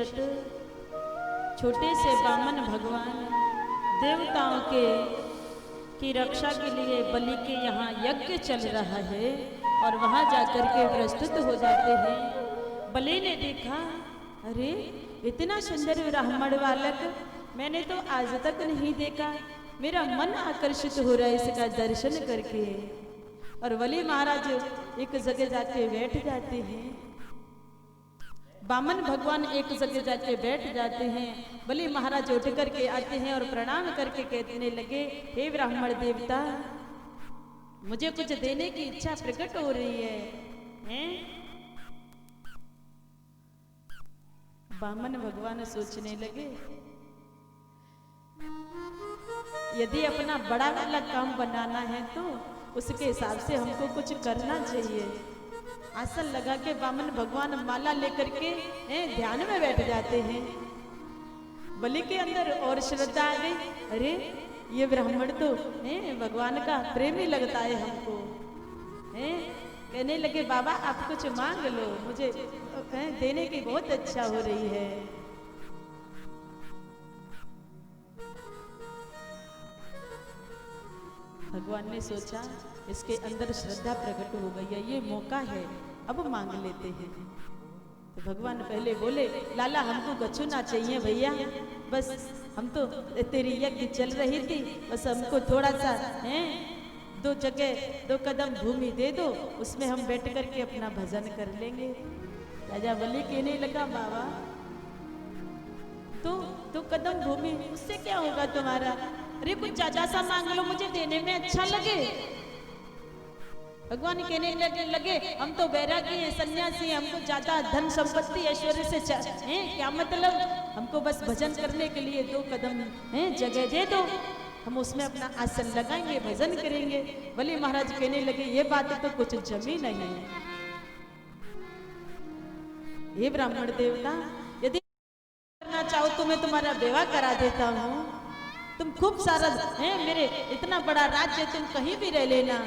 परीक्षित, छोटे से बामन भगवान देवताओं की रक्षा के लिए बलि के यहाँ यज्ञ चल रहा है और वहाँ जाकर के प्रस्तुत हो जाते हैं। बलि ने देखा, अरे इतना सुंदर ब्राह्मण बालक मैंने तो आज तक नहीं देखा, मेरा मन आकर्षित हो रहा है इसका दर्शन करके। और बलि महाराज एक जगह जाके बैठ जाते हैं। बामन भगवान एक जगह जाके बैठ जाते हैं। बलि महाराज उठ करके आते हैं और प्रणाम करके कहने लगे, हे ब्राह्मण देवता, मुझे कुछ देने की इच्छा प्रकट हो रही है, हैं? बामन भगवान सोचने लगे, यदि अपना बड़ा वाला काम बनाना है तो उसके हिसाब से हमको कुछ करना चाहिए। आसन लगा के बामन भगवान माला लेकर के ध्यान में बैठ जाते हैं। बलि के अंदर और श्रद्धा आ गई, अरे ये ब्राह्मण तो भगवान का प्रेमी लगता है हमको। कहने लगे, बाबा आप कुछ मांग लो, मुझे देने की बहुत इच्छा हो रही है। भगवान ने सोचा इसके अंदर श्रद्धा प्रकट हो गई है, ये मौका है, अब मांग लेते हैं। तो भगवान पहले बोले, लाला हमको कछु ना चाहिए भैया, बस हम तो तेरी यज्ञ चल रही थी, बस हमको थोड़ा सा दो जगह 2 कदम भूमि दे दो, उसमें हम बैठ करके अपना भजन कर लेंगे। राजा बलि कहने लगा, बाबा तो 2 कदम भूमि उससे क्या होगा तुम्हारा? अरे कुछ ज्यादा सा मांग लो, मुझे देने में अच्छा लगे। भगवान कहने लगे, हम तो बैरागी हैं, सन्यासी हैं, हमको ज्यादा धन संपत्ति ऐश्वर्य से क्या मतलब, हमको बस भजन करने के लिए 2 कदम जगह दे दो, हम उसमें अपना आसन लगाएंगे, भजन करेंगे। बलि महाराज कहने लगे, ये बात तो कुछ जमी नहीं है। हे ब्राह्मण देवता, यदि करना चाहो तो मैं तुम्हारा विवाह करा देता हूँ, तुम खूब सारा मेरे इतना बड़ा राज्य तुम कहीं भी रह लेना।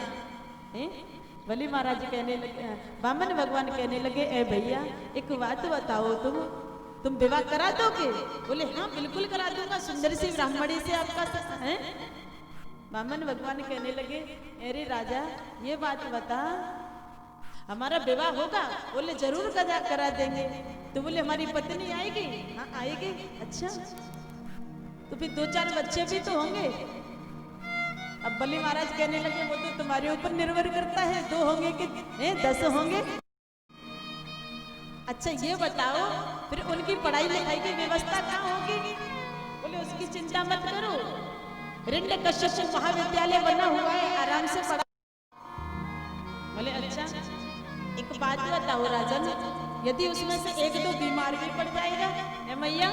बलि महाराज कहने लगे, बामन भगवान कहने लगे, ए भैया एक बात बताओ, तुम विवाह करा दोगे? बोले, हाँ बिल्कुल करा दूंगा, सुंदर सी ब्राह्मणी से आपका है। बामन भगवान कहने लगे, अरे राजा ये बात बता, हमारा विवाह होगा? बोले जरूर करा देंगे। तो बोले हमारी पत्नी आएगी? हाँ आएगी। अच्छा तो फिर 2-4 बच्चे भी तो होंगे। अब बलि महाराज कहने लगे, वो तो तुम्हारे ऊपर निर्भर करता है, 2 होंगे कि 10 होंगे। अच्छा ये बताओ फिर उनकी पढ़ाई लिखाई की व्यवस्था कहाँ होगी? बोले उसकी चिंता मत करो, हिरण्यकश्यप महाविद्यालय बना हुआ है, आराम से पढ़ा। बोले अच्छा एक बात बताओ राजन, यदि उसमें से 1-2 बीमार भी पड़ जाएगा, मैया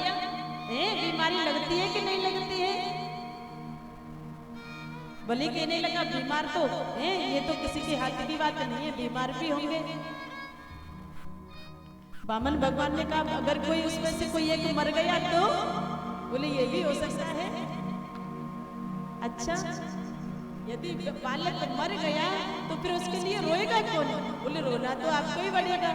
बीमारी लगती है कि नहीं लगती है? बलि कहने लगा, बीमार तो ये तो किसी के हाथ की बात नहीं है, बीमार भी होंगे। बामन भगवान ने कहा, अगर कोई उसमें से कोई एक मर गया तो? बोले ये भी हो सकता है। अच्छा यदि बालक मर गया तो फिर उसके लिए रोएगा कौन? बोले रोना तो आपको ही पड़ेगा।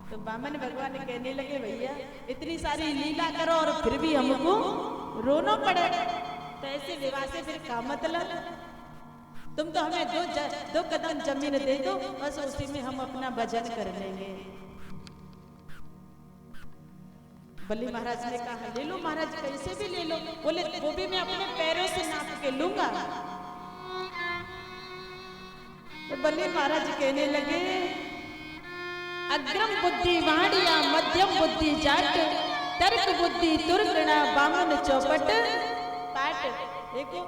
तो बामन भगवान कहने लगे, भैया इतनी सारी लीला करो और फिर भी हमको रोना पड़े, तो ऐसे विवाह से फिर क्या मतलब? तुम तो हमें 2 कदम जमीन दे दो, बस उसी में हम अपना भजन कर लेंगे। बलि महाराज ने कहा, ले लो महाराज, कैसे भी ले लो। बोले वो भी मैं अपने पैरों से नाप के लूंगा। तो बलि महाराज कहने लगे, अग्रम बुद्धि वाणिया मध्यम बुद्धि जाट, तर्क बुद्धि तुर्गणा बामन चौपट पाट। देखो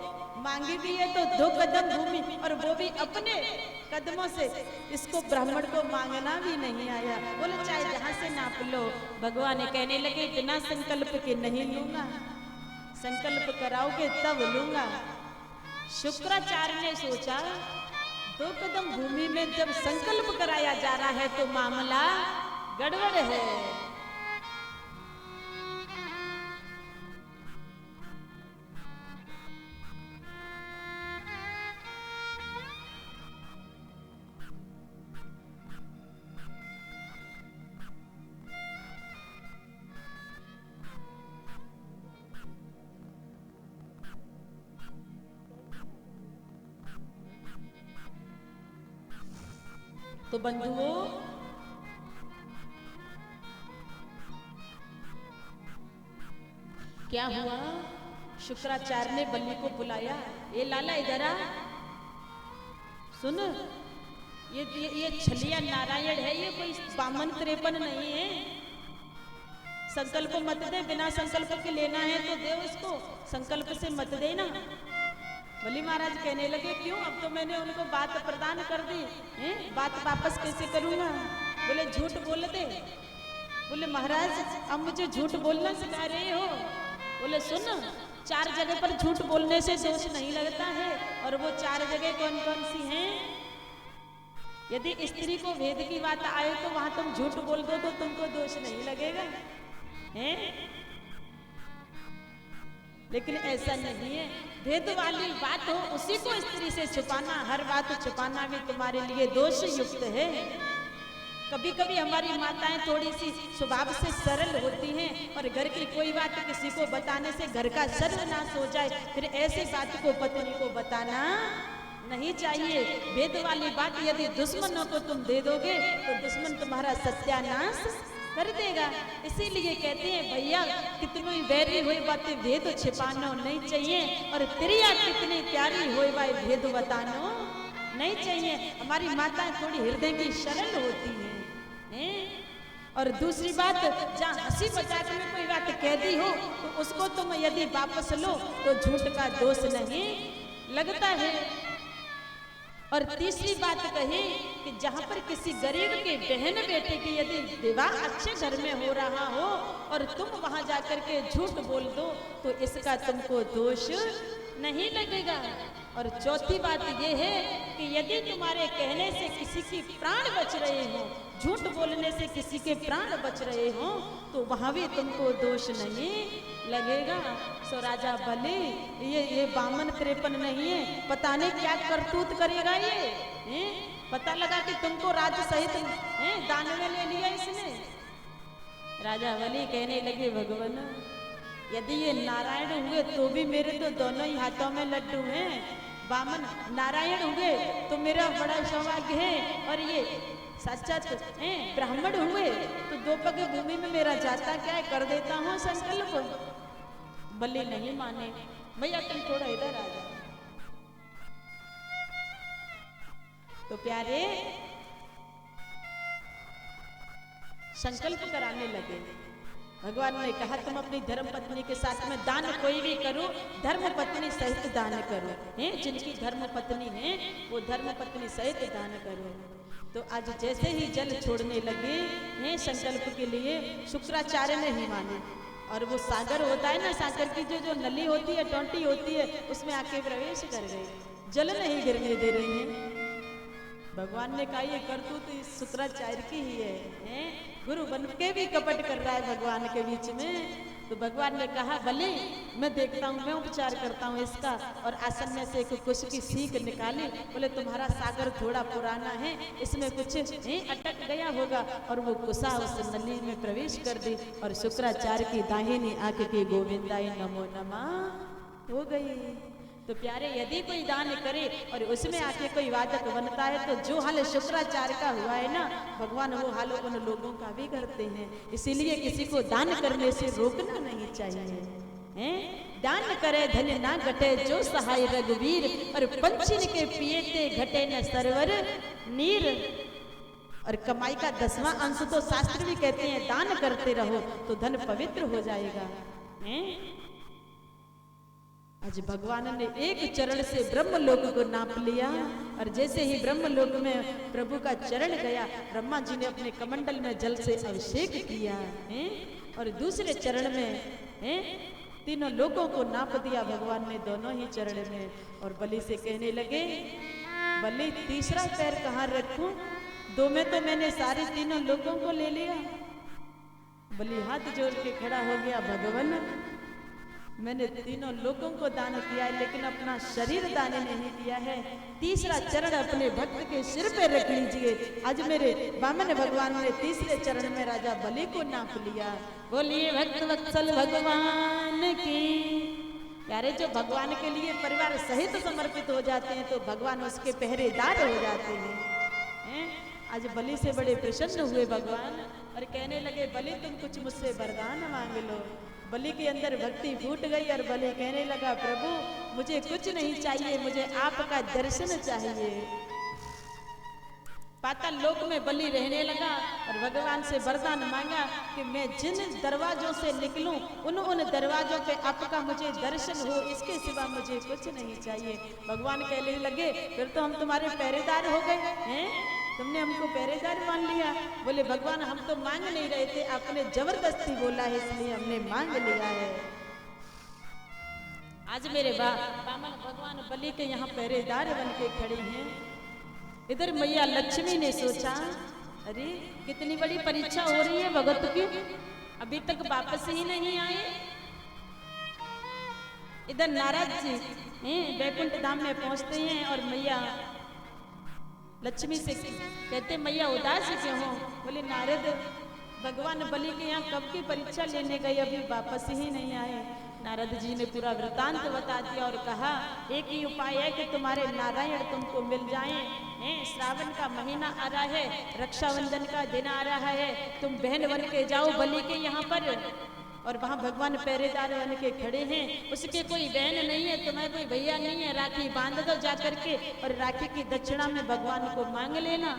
मांगी भी है तो 2 कदम भूमि, और वो भी अपने कदमों से, इसको ब्राह्मण को मांगना भी नहीं आया। बोले चाहे जहां से नाप लो। भगवान कहने लगे, बिना संकल्प के नहीं लूंगा, संकल्प कराओगे तब लूंगा। शुक्राचार्य ने सोचा, 2 कदम भूमि में जब संकल्प कराया जा रहा है तो मामला गड़बड़ है। तो बंधुओं, क्या हुआ? शुक्राचार्य ने बलि को बुलाया, ये लाला इधर आ, सुन, ये छलिया नारायण है, ये कोई बामन त्रेपन नहीं है। संकल्प मत दे, बिना संकल्प के लेना है तो दे उसको, संकल्प से मत देना। बलि महाराज कहने लगे, क्यों? अब तो मैंने उनको बात प्रदान कर दी है, बात वापस कैसे करूंगा? बोले झूठ बोल दे। बोले महाराज अब मुझे झूठ बोलना सिखा रहे हो? बोले सुन, 4 जगह पर झूठ बोलने से दोष नहीं लगता है, और वो 4 जगह कौन कौन सी हैं? यदि स्त्री को वेद की बात आए तो वहां तुम झूठ बोल दो तो तुमको दोष नहीं लगेगा है? लेकिन ऐसा नहीं है, भेद वाली बात हो उसी को स्त्री से छुपाना, हर बात छुपाना भी तुम्हारे लिए दोष युक्त है। कभी कभी हमारी माताएं थोड़ी सी स्वभाव से सरल होती हैं, और घर की कोई बात किसी को बताने से घर का सर्वनाश हो जाए, फिर ऐसी बात को पत्नी को बताना नहीं चाहिए। वेद वाली बात यदि दुश्मनों को तुम दे दोगे तो दुश्मन तुम्हारा सत्यानाश कर देगा। इसीलिए कहते हैं भैया, कितनी बैरी हुई बातें भेद छिपाना नहीं चाहिए, और त्रिया कितनी प्यारी हुई बात भेद बताना नहीं चाहिए। हमारी माताएं थोड़ी हृदय की सरल होती हैं। और दूसरी बात, जहाँ हंसी मजाक में कोई बात कह दी हो तो उसको तुम यदि वापस लो तो झूठ का दोष नहीं लगता है। और तीसरी बात कही कि जहां पर किसी गरीब के बहन बेटे की यदि विवाह अच्छे घर में हो रहा हो और तुम वहां जाकर के झूठ बोल दो तो इसका तुमको दोष नहीं लगेगा। और चौथी बात यह है कि यदि तुम्हारे कहने से किसी की प्राण बच रहे हो, झूठ बोलने से किसी के प्राण बच रहे हो, तो वहां भी तुमको दोष नहीं लगेगा। सो राजा बलि ये बामन त्रेपन नहीं है, पता नहीं क्या करतूत करेगा ये। पता लगा कि तुमको राज सहित दानवे ले लिया इसने। राजा बलि कहने लगे, भगवान यदि ये नारायण हुए तो भी मेरे तो दोनों ही हाथों में लड्डू हैं। बामन नारायण हुए तो मेरा बड़ा सौभाग्य है, और ये साक्षात ब्राह्मण हुए तो 2 पग भूमि में मेरा जाता क्या है, कर देता हूँ संकल्प। बलि नहीं माने, भैया तुम थोड़ा इधर आ जाओ। तो प्यारे संकल्प कराने लगे। भगवान ने कहा तुम अपनी धर्म पत्नी के साथ में दान कोई भी करो, धर्म पत्नी सहित दान करो। जिनकी धर्म पत्नी है वो धर्म पत्नी सहित दान करो। तो आज जैसे ही जल छोड़ने लगे हैं संकल्प के लिए, शुक्राचार्य ने ही माने, और वो सागर होता है ना, सागर की जो नली होती है, टोंटी होती है, उसमें आके प्रवेश कर गए। जल नहीं गिरने दे रही है। भगवान ने कहा ये करतूत तो इस शुक्राचार्य की ही है। गुरु बन के भी कपट कर रहा है भगवान के बीच में। तो भगवान ने कहा बलि मैं देखता हूँ, मैं उपचार करता हूँ इसका। और आसन में से कुछ की सीख निकाली। बोले तुम्हारा सागर थोड़ा पुराना है, इसमें कुछ अटक गया होगा। और वो कुसा उस नली में प्रवेश कर दी, और शुक्राचार्य की दाहिनी आंख की गोविंदाई नमो नमः हो गई। तो प्यारे यदि कोई दान करे और उसमें आके कोई वादक बनता है, तो जो हाल शुक्राचार्य का हुआ है ना, भगवान वो हाल उन लोगों का भी करते हैं। इसीलिए किसी को दान करने से रोकना नहीं चाहिए। दान करे धन ना घटे जो सहाय रघुवीर, और पंचिन के पिएते घटे न सरवर नीर। और कमाई का 10वां अंश तो शास्त्र भी कहते हैं दान करते रहो तो धन पवित्र हो जाएगा। आज भगवान ने एक चरण से ब्रह्मलोक को नाप लिया, और जैसे ही ब्रह्मलोक में प्रभु का चरण गया, ब्रह्मा जी ने अपने कमंडल में जल से अभिषेक किया और दूसरे चरण में 3 लोगों को नाप दिया भगवान ने दोनों ही चरण में। और बलि से कहने लगे, बलि तीसरा पैर कहाँ रखूं? 2 में तो मैंने सारे 3 लोगों को ले लिया। बलि हाथ जोड़ के खड़ा हो गया, भगवान मैंने 3 लोगों को दान किया है, लेकिन अपना शरीर दान नहीं किया है। तीसरा चरण अपने भक्त के सिर पे रख लीजिए। आज मेरे वामन भगवान ने तीसरे चरण में राजा बलि को नाप लिया। बोलिए भक्त वत्सल भगवान की। यारे जो भगवान के लिए परिवार सहित समर्पित हो जाते हैं तो भगवान उसके पहरेदार हो जाते हैं। आज बलि से बड़े प्रसन्न हुए भगवान और कहने लगे बलि तुम कुछ मुझसे वरदान मांग लो। बलि के अंदर भक्ति फूट गई और बलि कहने लगा प्रभु मुझे कुछ नहीं चाहिए, मुझे आपका दर्शन चाहिए। पाताल लोक में बलि रहने लगा और भगवान से वरदान मांगा कि मैं जिन दरवाजों से निकलूं उन दरवाजों पे आपका मुझे दर्शन हो, इसके सिवा मुझे कुछ नहीं चाहिए। भगवान कहने लगे फिर तो हम तुम्हारे पहरेदार हो गए हैं, तुमने हमको पहरेदार मान लिया। बोले भगवान हम तो मांग नहीं रहे थे, आपने जबरदस्ती बोला है इसलिए हमने मांग लिया है। आज मेरे बामन भगवान बलि के यहाँ पहरेदार बन के खड़े हैं। इधर मैया लक्ष्मी ने सोचा अरे कितनी बड़ी परीक्षा हो रही है भगत की, अभी तक वापस ही नहीं आए। इधर नारद जी बैकुंठ धाम में पहुंचते हैं और मैया लक्ष्मी से कहते मैया उदास क्यों हो। बोले नारद भगवान बलि के यहाँ कब की परीक्षा लेने गए, अभी वापस ही नहीं आए। नारद जी ने पूरा वृतांत बता दिया और कहा एक ही उपाय है कि तुम्हारे नारायण तुमको मिल जाएं। श्रावण का महीना आ रहा है, रक्षाबंधन का दिन आ रहा है, तुम बहन बन के जाओ बलि के यहाँ पर और वहाँ भगवान पहरेदार बन के खड़े हैं। उसके कोई बहन नहीं है, तुम्हें कोई भैया नहीं है, राखी बांध दो जा करके और राखी की दक्षिणा में भगवान को मांग लेना।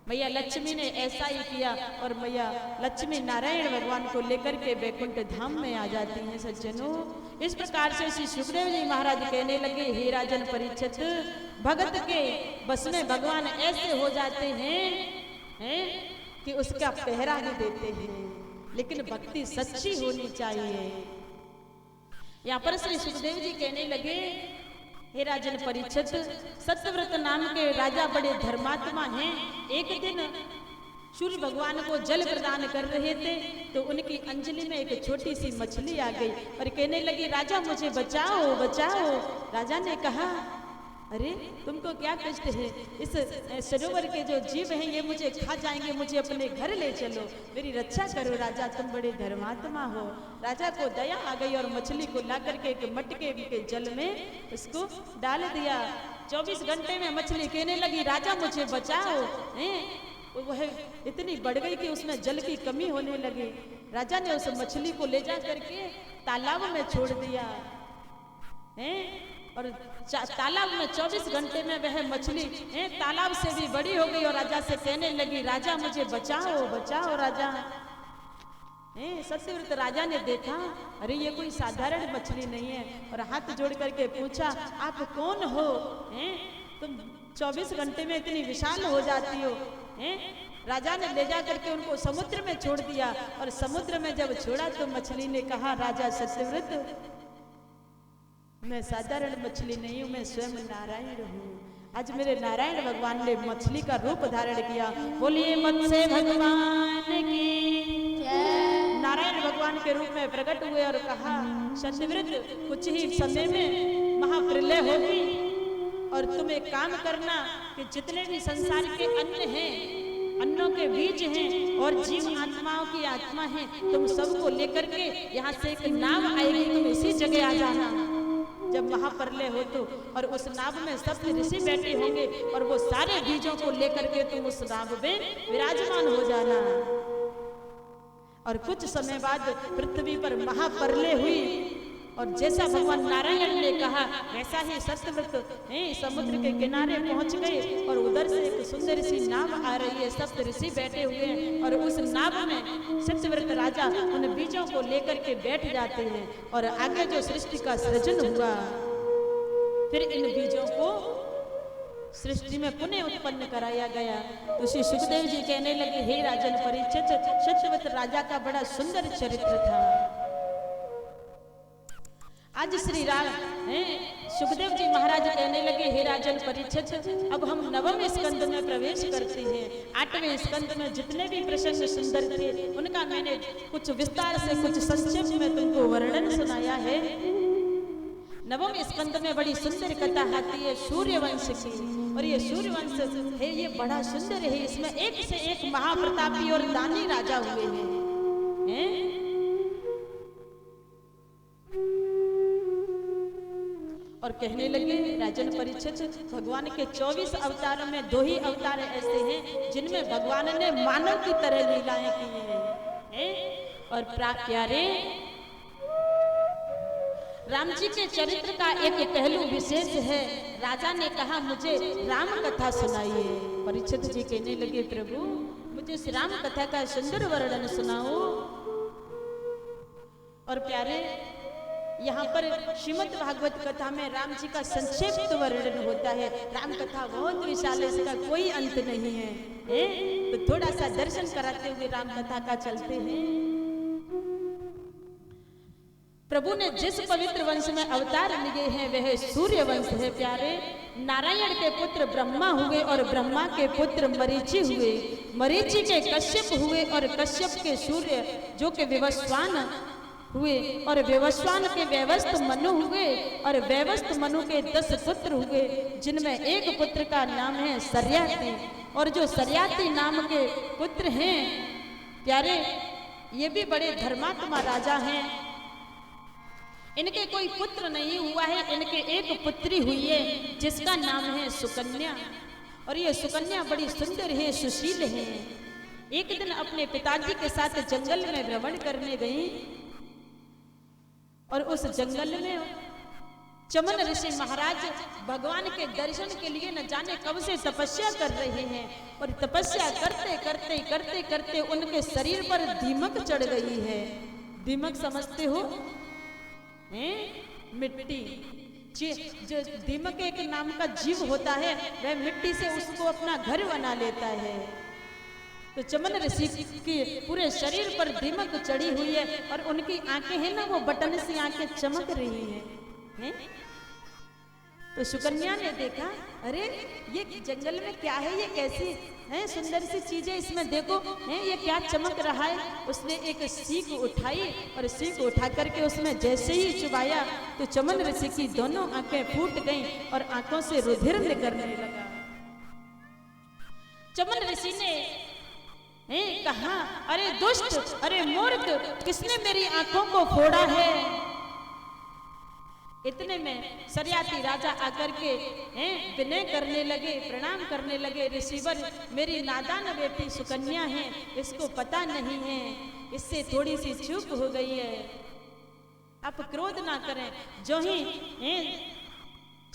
मैया लक्ष्मी ने ऐसा ही किया और मैया लक्ष्मी नारायण भगवान को लेकर के बैकुंठ धाम में आ जाती हैं। सज्जनों इस प्रकार से श्री सुखदेव जी महाराज कहने लगे हे राजन परीक्षित भगत के बस में भगवान ऐसे हो जाते हैं कि उसका पहरा ही देते हैं, लेकिन भक्ति सच्ची होनी चाहिए। यहाँ पर श्री सुखदेव जी कहने लगे हे राजन परीक्षित सत्यव्रत नाम के राजा बड़े धर्मात्मा हैं। एक दिन सूर्य भगवान को जल प्रदान कर रहे थे तो उनकी अंजलि में एक छोटी सी मछली आ गई और कहने लगी राजा मुझे बचाओ बचाओ। राजा ने कहा अरे तुमको क्या कष्ट है, इस सरोवर के जो जीव हैं ये मुझे खा जाएंगे, मुझे अपने घर ले चलो, मेरी रक्षा करो राजा, तुम बड़े धर्मात्मा हो। राजा को दया आ गई और मछली को ला करके एक मटके के जल में उसको डाल दिया। 24 घंटे में मछली कहने लगी राजा मुझे बचाओ। वह इतनी बढ़ गई कि उसमें जल की कमी होने लगी। राजा ने उस मछली को ले जा करके तालाब में छोड़ दिया और तालाब में 24 घंटे में वह मछली तालाब से भी बड़ी हो गई और राजा से कहने लगी राजा मुझे बचाओ बचाओ राजा। सत्यव्रत राजा ने देखा अरे ये कोई साधारण मछली नहीं है और हाथ जोड़ करके पूछा आप कौन हो, तुम 24 घंटे में इतनी विशाल हो जाती हो। राजा ने ले जा करके उनको समुद्र में छोड़ दिया और समुद्र में जब छोड़ा तो मछली ने कहा राजा सत्यव्रत मैं साधारण मछली नहीं हूँ, मैं स्वयं नारायण हूँ। आज मेरे नारायण भगवान ने मछली का रूप धारण किया। बोलिए मत्स्य भगवान की नारायण भगवान के रूप में प्रकट हुए और कहा सत्यव्रत कुछ ही समय में महाप्रलय होगी और तुम एक काम करना कि जितने भी संसार के अन्न हैं, अन्नों के बीज हैं और जीव आत्माओं की आत्मा है, तुम सबको लेकर के यहाँ से एक नाव आएगी, तुम इसी जगह आ जाना जब महाप्रलय हो तो, और उस नाव में सप्त ऋषि बैठे होंगे और वो सारे बीजों को लेकर के तुम उस नाव में विराजमान हो जाना। और कुछ समय बाद पृथ्वी पर महाप्रलय हुई और जैसा भगवान नारायण ने कहा वैसा ही सत्यव्रत समुद्र के किनारे पहुंच गए और उधर से एक सुंदर सी नाव आ रही है, सप्त ऋषि बैठे हुए हैं और उस नाव में सत्यव्रत राजा उन बीजों को लेकर के बैठ जाते हैं और आगे जो सृष्टि का सृजन हुआ फिर इन बीजों को सृष्टि में पुनः उत्पन्न कराया गया। तो श्री सुखदेव जी कहने लगे हे राजन परीक्षित सत्यव्रत राजा का बड़ा सुंदर चरित्र था। आज श्री राम सुखदेव जी महाराज कहने लगे हे राजन परीक्षित अब हम नवम स्कंद में प्रवेश करते हैं। 8वें स्कंद में जितने भी प्रसंग सुंदर थे उनका मैंने कुछ विस्तार से कुछ संक्षेप में तुमको वर्णन सुनाया है। नवम स्कंद में बड़ी सुंदर कथा आती है सूर्यवंश की और ये सूर्यवंश है ये बड़ा सुंदर है, इसमें एक से एक महाप्रतापी और दानी राजा हुए हैं। और कहने लगे राजन परीक्षित, भगवान के 24 अवतारों में 2 ही अवतार ऐसे हैं जिनमें भगवान ने मानव की तरह लीलाएं की हैं। और प्यारे राम जी के चरित्र का एक पहलू विशेष है। राजा ने कहा मुझे राम कथा सुनाइए। परीक्षित जी कहने लगे प्रभु मुझे इस राम कथा का सुंदर वर्णन सुनाओ। और प्यारे यहाँ पर श्रीमद् भागवत कथा में राम जी का संक्षिप्त वर्णन होता है। राम कथा बहुत विशाल है, इसका कोई अंत नहीं है, तो थोड़ा सा दर्शन कराते हुए राम कथा का चलते हैं। प्रभु ने जिस पवित्र वंश में अवतार लिए हैं वह सूर्य वंश है। प्यारे नारायण के पुत्र ब्रह्मा हुए और ब्रह्मा के पुत्र मरीचि हुए, मरीचि के कश्यप हुए और कश्यप के सूर्य जो कि विवस्वान हुए और विवस्वान के वैवस्त मनु हुए और वैवस्त मनु के 10 पुत्र हुए जिनमें एक पुत्र का नाम है सर्याति। और जो सर्याति नाम के पुत्र हैं प्यारे ये भी बड़े धर्मात्मा राजा हैं। इनके कोई पुत्र नहीं हुआ है, इनके एक पुत्री हुई है जिसका नाम है सुकन्या। और ये सुकन्या बड़ी सुंदर है, सुशील है। एक दिन अपने पिताजी के साथ जंगल में भ्रमण करने गई और उस जंगल में चमन ऋषि महाराज भगवान के दर्शन के लिए न जाने कब से तपस्या कर रहे हैं। और तपस्या करते करते करते करते उनके शरीर पर दीमक चढ़ गई है। दीमक समझते हो? मिट्टी। जो दीमक एक नाम का जीव होता है वह मिट्टी से उसको अपना घर बना लेता है। तो चमन ऋषि के पूरे शरीर पर दीमक चढ़ी हुई है और उनकी आंखें हैं ना वो बटन सी आंखें चमक रही हैं। तो सुकन्या ने देखा अरे ये जंगल में क्या है, ये कैसी है सुंदर सी चीजें इसमें देखो है, ये क्या चमक रहा है। उसने एक सीख उठाई और सीख उठा करके उसमें जैसे ही चुबाया तो चमन ऋषि की दोनों आंखें फूट गईं और आंखों से रुधिर निकलने लगा। चमन ऋषि ने कहा अरे दुष्ट, अरे मूर्ख, किसने मेरी आंखों को फोड़ा है। इतने में सर्याती राजा आकर के विनय करने लगे, प्रणाम करने लगे। ऋषिवर मेरी नादान बेटी सुकन्या है, इसको पता नहीं है, इससे थोड़ी सी चूक हो गई है, आप क्रोध ना करें। जो ही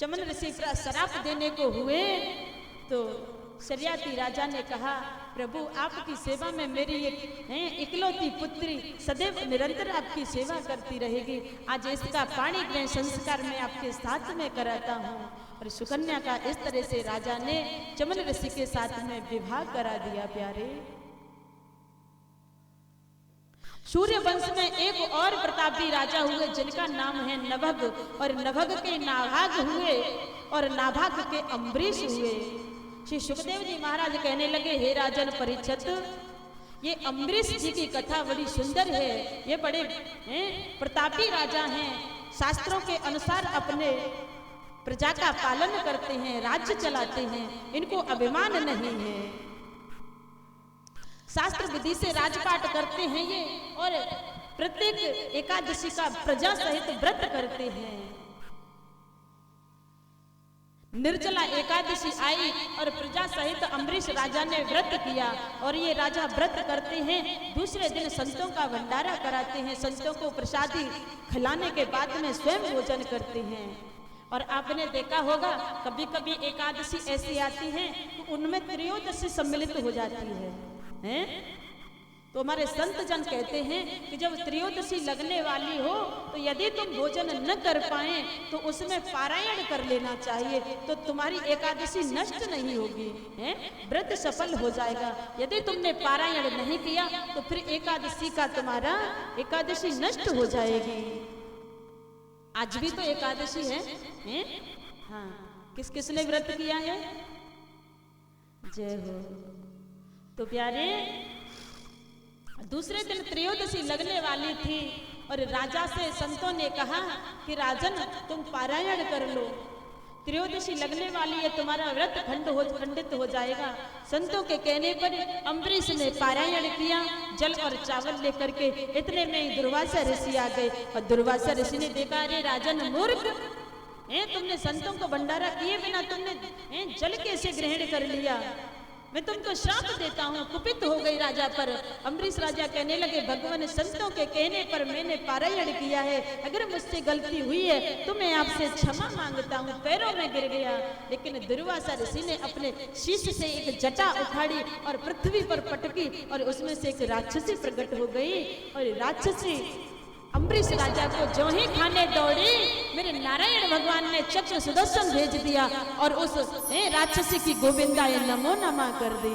चमन ऋषि श्राप देने को हुए तो सर्याती राजा ने कहा प्रभु आपकी सेवा में मेरी एक इकलौती पुत्री सदैव निरंतर आपकी सेवा करती रहेगी। आज इसका पाणी ग्रहण संस्कार मैं आपके साथ में कराता हूँ। और सुकन्या का इस तरह से राजा ने चमन ऋषि के साथ में विवाह करा दिया। प्यारे सूर्य वंश में एक और प्रतापी राजा हुए जिनका नाम है नभग। और नभग के नाभाग हुए और नाभाग के अम्बरीश हुए। श्री सुखदेव जी महाराज कहने लगे हे राजन परीक्षित, ये अम्बरीश जी की कथा बड़ी सुंदर है। ये बड़े प्रतापी राजा हैं, शास्त्रों के अनुसार अपने प्रजा का पालन करते हैं, राज्य चलाते हैं, इनको अभिमान नहीं है, शास्त्र विधि से राजपाट करते हैं ये। और प्रत्येक एकादशी का प्रजा सहित व्रत करते हैं। निर्जला एकादशी आई और प्रजा सहित अम्बरीश राजा ने व्रत किया। और ये राजा व्रत करते हैं, दूसरे दिन संतों का भंडारा कराते हैं, संतों को प्रसादी खिलाने के बाद में स्वयं भोजन करते हैं। और आपने देखा होगा कभी कभी एकादशी ऐसी आती है तो उनमें त्रयोदशी सम्मिलित हो जाती है। तो हमारे संत जन कहते हैं कि जब त्रयोदशी लगने वाली हो तो यदि तुम भोजन न कर पाए तो उसमें पारायण कर लेना चाहिए, तो तुम्हारी एकादशी नष्ट नहीं होगी, व्रत सफल हो जाएगा। यदि तुमने पारायण नहीं किया तो फिर एकादशी का तुम्हारा एकादशी नष्ट हो जाएगी। आज भी तो एकादशी है, हाँ, किस किसने व्रत किया है? जय हो। तो प्यारे दूसरे दिन त्रयोदशी लगने वाली थी और राजा से संतों ने कहा कि राजन तुम पारायण कर लो, त्रयोदशी लगने वाली है, तुम्हारा व्रत खंडित हो जाएगा। संतों के कहने पर अम्बरीश ने पारायण किया जल और चावल लेकर के। इतने में ही दुर्वासा ऋषि आ गए और दुर्वासा ऋषि ने देखा अरे राजन मूर्ख, तुमने संतों को भंडारा किए बिना तुमने जल कैसे ग्रहण कर लिया? मैं तुमको श्राप देता हूँ। कुपित हो गई राजा पर। अम्बरीश राजा कहने लगे, भगवान संतों के कहने पर मैंने पारायण किया है, अगर मुझसे गलती हुई है तो मैं आपसे क्षमा मांगता हूँ। पैरों में गिर गया, लेकिन दुर्वासा ऋषि ने अपने शीश से एक जटा उखाड़ी और पृथ्वी पर पटकी और उसमें से एक राक्षसी प्रकट हो गई और राक्षसी अम्बरीश राजा को जो ही खाने दौड़ी, मेरे नारायण भगवान ने चक्र सुदर्शन भेज दिया और उस राक्षसी की गोविंदाय नमो नमः कर दी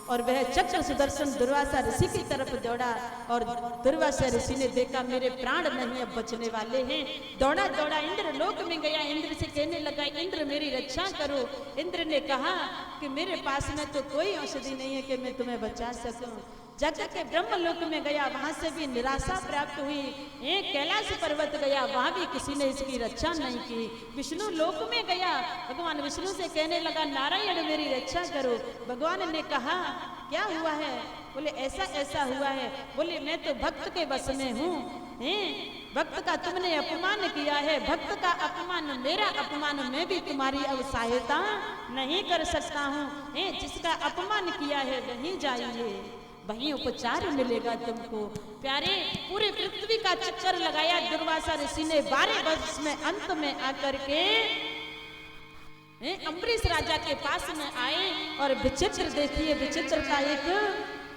और वह चक्र सुदर्शन दुर्वासा ऋषि की तरफ दौड़ा और दुर्वासा ऋषि ने देखा मेरे प्राण नहीं अब बचने वाले हैं। दौड़ा दौड़ा इंद्र लोक में गया। इंद्र से कहने लगा, इंद्र मेरी रक्षा करो। इंद्र ने कहा कि मेरे पास में तो कोई औषधि नहीं है कि मैं तुम्हें बचा सकूं। जग के ब्रह्म लोक में गया, वहां से भी निराशा प्राप्त हुई। कैलाश पर्वत गया, वहां भी किसी ने इसकी रक्षा नहीं की। विष्णु लोक में गया, भगवान विष्णु से कहने लगा, नारायण मेरी रक्षा करो। भगवान ने कहा, क्या हुआ है? बोले ऐसा ऐसा हुआ है। बोले मैं तो भक्त के बस में हूँ। भक्त का तुमने अपमान किया है, भक्त का अपमान मेरा अपमान, मैं भी तुम्हारी अब सहायता नहीं कर सकता हूँ। जिसका अपमान किया है वहीं जाइए, वहीं उपचार मिलेगा तुमको। प्यारे, पूरे पृथ्वी का चक्कर लगाया दुर्वासा ऋषि ने 12 वर्ष में। अंत में आकर के अम्बरीश राजा के पास में आए और विचित्र देखिए, विचित्र का एक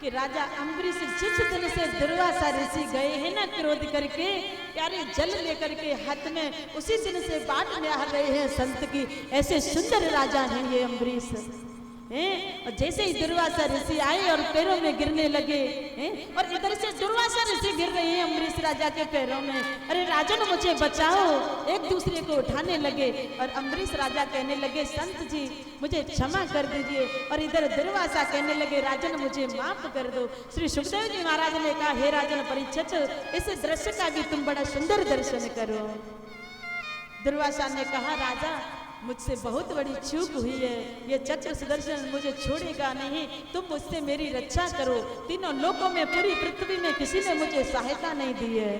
कि राजा अम्बरीश जिस दिन से दुर्वासा ऋषि गए हैं ना क्रोध करके, प्यारे जल लेकर के हाथ में, उसी दिन से बाट में आ रहे हैं संत की। ऐसे सुंदर राजा हैं ये अम्बरीश। और जैसे ही दुर्वासा ऋषि आए और पैरों में गिरने लगे, और इधर से दुर्वासा ऋषि गिर रहे हैं अम्बरीश राजा के पैरों में। अरे राजन मुझे बचाओ, एक दूसरे को उठाने लगे और अम्बरीश राजा कहने लगे, संत जी मुझे क्षमा कर दीजिए। और इधर दुर्वासा कहने लगे, राजन मुझे माफ कर दो। श्री सुखदेव जी महाराज ने कहा, हे राजन परीक्षित, इस दृश्य का भी तुम बड़ा सुंदर दर्शन करो। दुर्वासा ने कहा, राजा मुझसे बहुत बड़ी चूक हुई है, ये चक्र सुदर्शन मुझे छोड़ेगा नहीं, तुम मुझसे मेरी रक्षा करो। तीनों लोकों में, पूरी पृथ्वी में किसी ने मुझे सहायता नहीं दी है।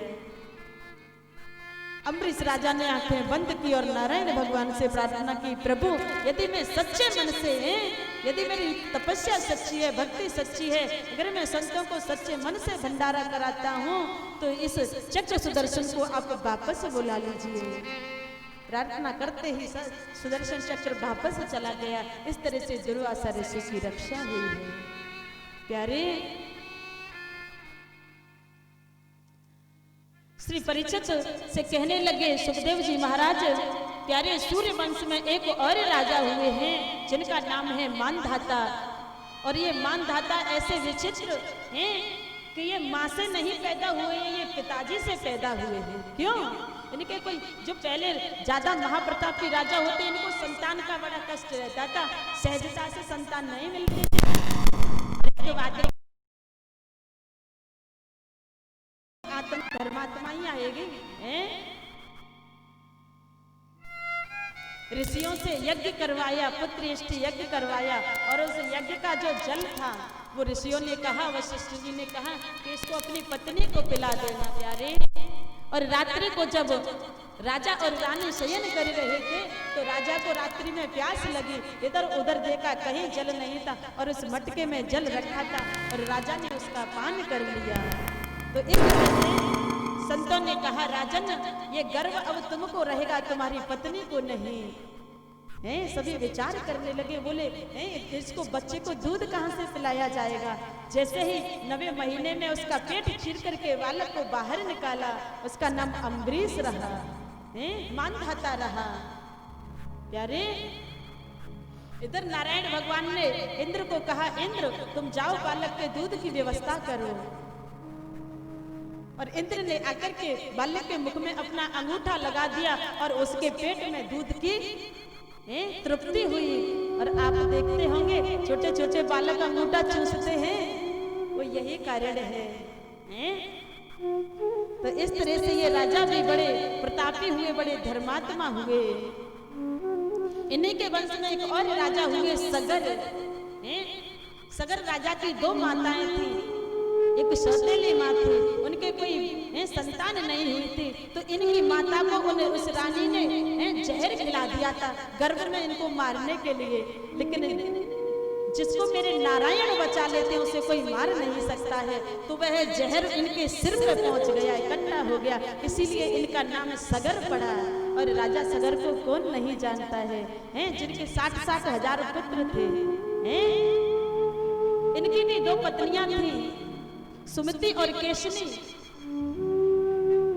अम्बरीश राजा ने आंखें बंद की और नारायण भगवान से प्रार्थना की, प्रभु यदि मैं सच्चे मन से, यदि मेरी तपस्या सच्ची है, भक्ति सच्ची है, अगर मैं संतों को सच्चे मन से भंडारा कराता हूँ तो इस चक्र सुदर्शन को आप वापस बुला लीजिए। प्रार्थना करते ही सुदर्शन चक्र वापस चला गया। इस तरह से दुर्वासा ऋषि की रक्षा हुई है। प्यारे, श्री परीक्षित से कहने लगे सुखदेव जी महाराज, प्यारे सूर्य वंश में एक और राजा हुए हैं जिनका नाम है मानधाता। और ये मानधाता ऐसे विचित्र हैं कि ये माँ से नहीं पैदा हुए हैं, ये पिताजी से पैदा हुए हैं। क्यों? इनके कोई जो पहले ज्यादा महाप्रतापी राजा होते, इनको संतान का बड़ा कष्ट रहता था, सहजता से संतान नहीं मिलती थी। आत्म धर्मात्मा ही आएगी। ऋषियों से यज्ञ करवाया, पुत्रेष्टि यज्ञ करवाया और उस यज्ञ का जो जल था वो ऋषियों ने कहा, वशिष्ठ जी ने कहा कि इसको अपनी पत्नी को पिला देना। प्यारे, और रात्रि को जब राजा और रानी शयन कर रहे थे तो राजा को रात्रि में प्यास लगी, इधर उधर देखा कहीं जल नहीं था और उस मटके में जल रखा था और राजा ने उसका पान कर लिया। तो इस तरह से संतों ने कहा, राजन ये गर्व अब तुमको रहेगा, तुम्हारी पत्नी को नहीं। सभी विचार करने लगे, बोले इसको बच्चे को दूध कहाँ से पिलाया जाएगा। जैसे ही 9वें महीने में उसका पेट चीर करके बालक को बाहर निकाला, उसका नाम अम्बरीश रहा, मानधाता रहा। प्यारे, इधर नारायण भगवान ने इंद्र को कहा, इंद्र तुम जाओ बालक के दूध की व्यवस्था करो। और इंद्र ने आकर के बालक के मुख में अपना अंगूठा लगा दिया और उसके पेट में दूध की तृप्ति हुई। और आप देखते होंगे छोटे छोटे बालक अंगूठा चूसते हैं, वो यही कारण है। तो इस तरह से ये राजा भी बड़े प्रतापी हुए, बड़े धर्मात्मा हुए। इन्हीं के वंश में एक और राजा हुए सगर। सगर राजा की 2 माताएं थी, एक सौतेली माँ थी, उनके कोई संतान नहीं हुई थी। तो इनकी माता को उस रानी ने जहर खिला दिया था गर्भ में इनको मारने के लिए, लेकिन जिसको मेरे नारायण बचा लेते हैं उसे कोई मार नहीं सकता है। तो वह जहर इनके सिर पे पहुंच गया, इकट्ठा हो गया, इसीलिए इनका नाम सगर पड़ा। और राजा सगर को कौन नहीं जानता है, हैं जिनके 60-60 हजार पुत्र थे। हैं इनकी भी 2 पत्नियां थी, सुमति और केशनी।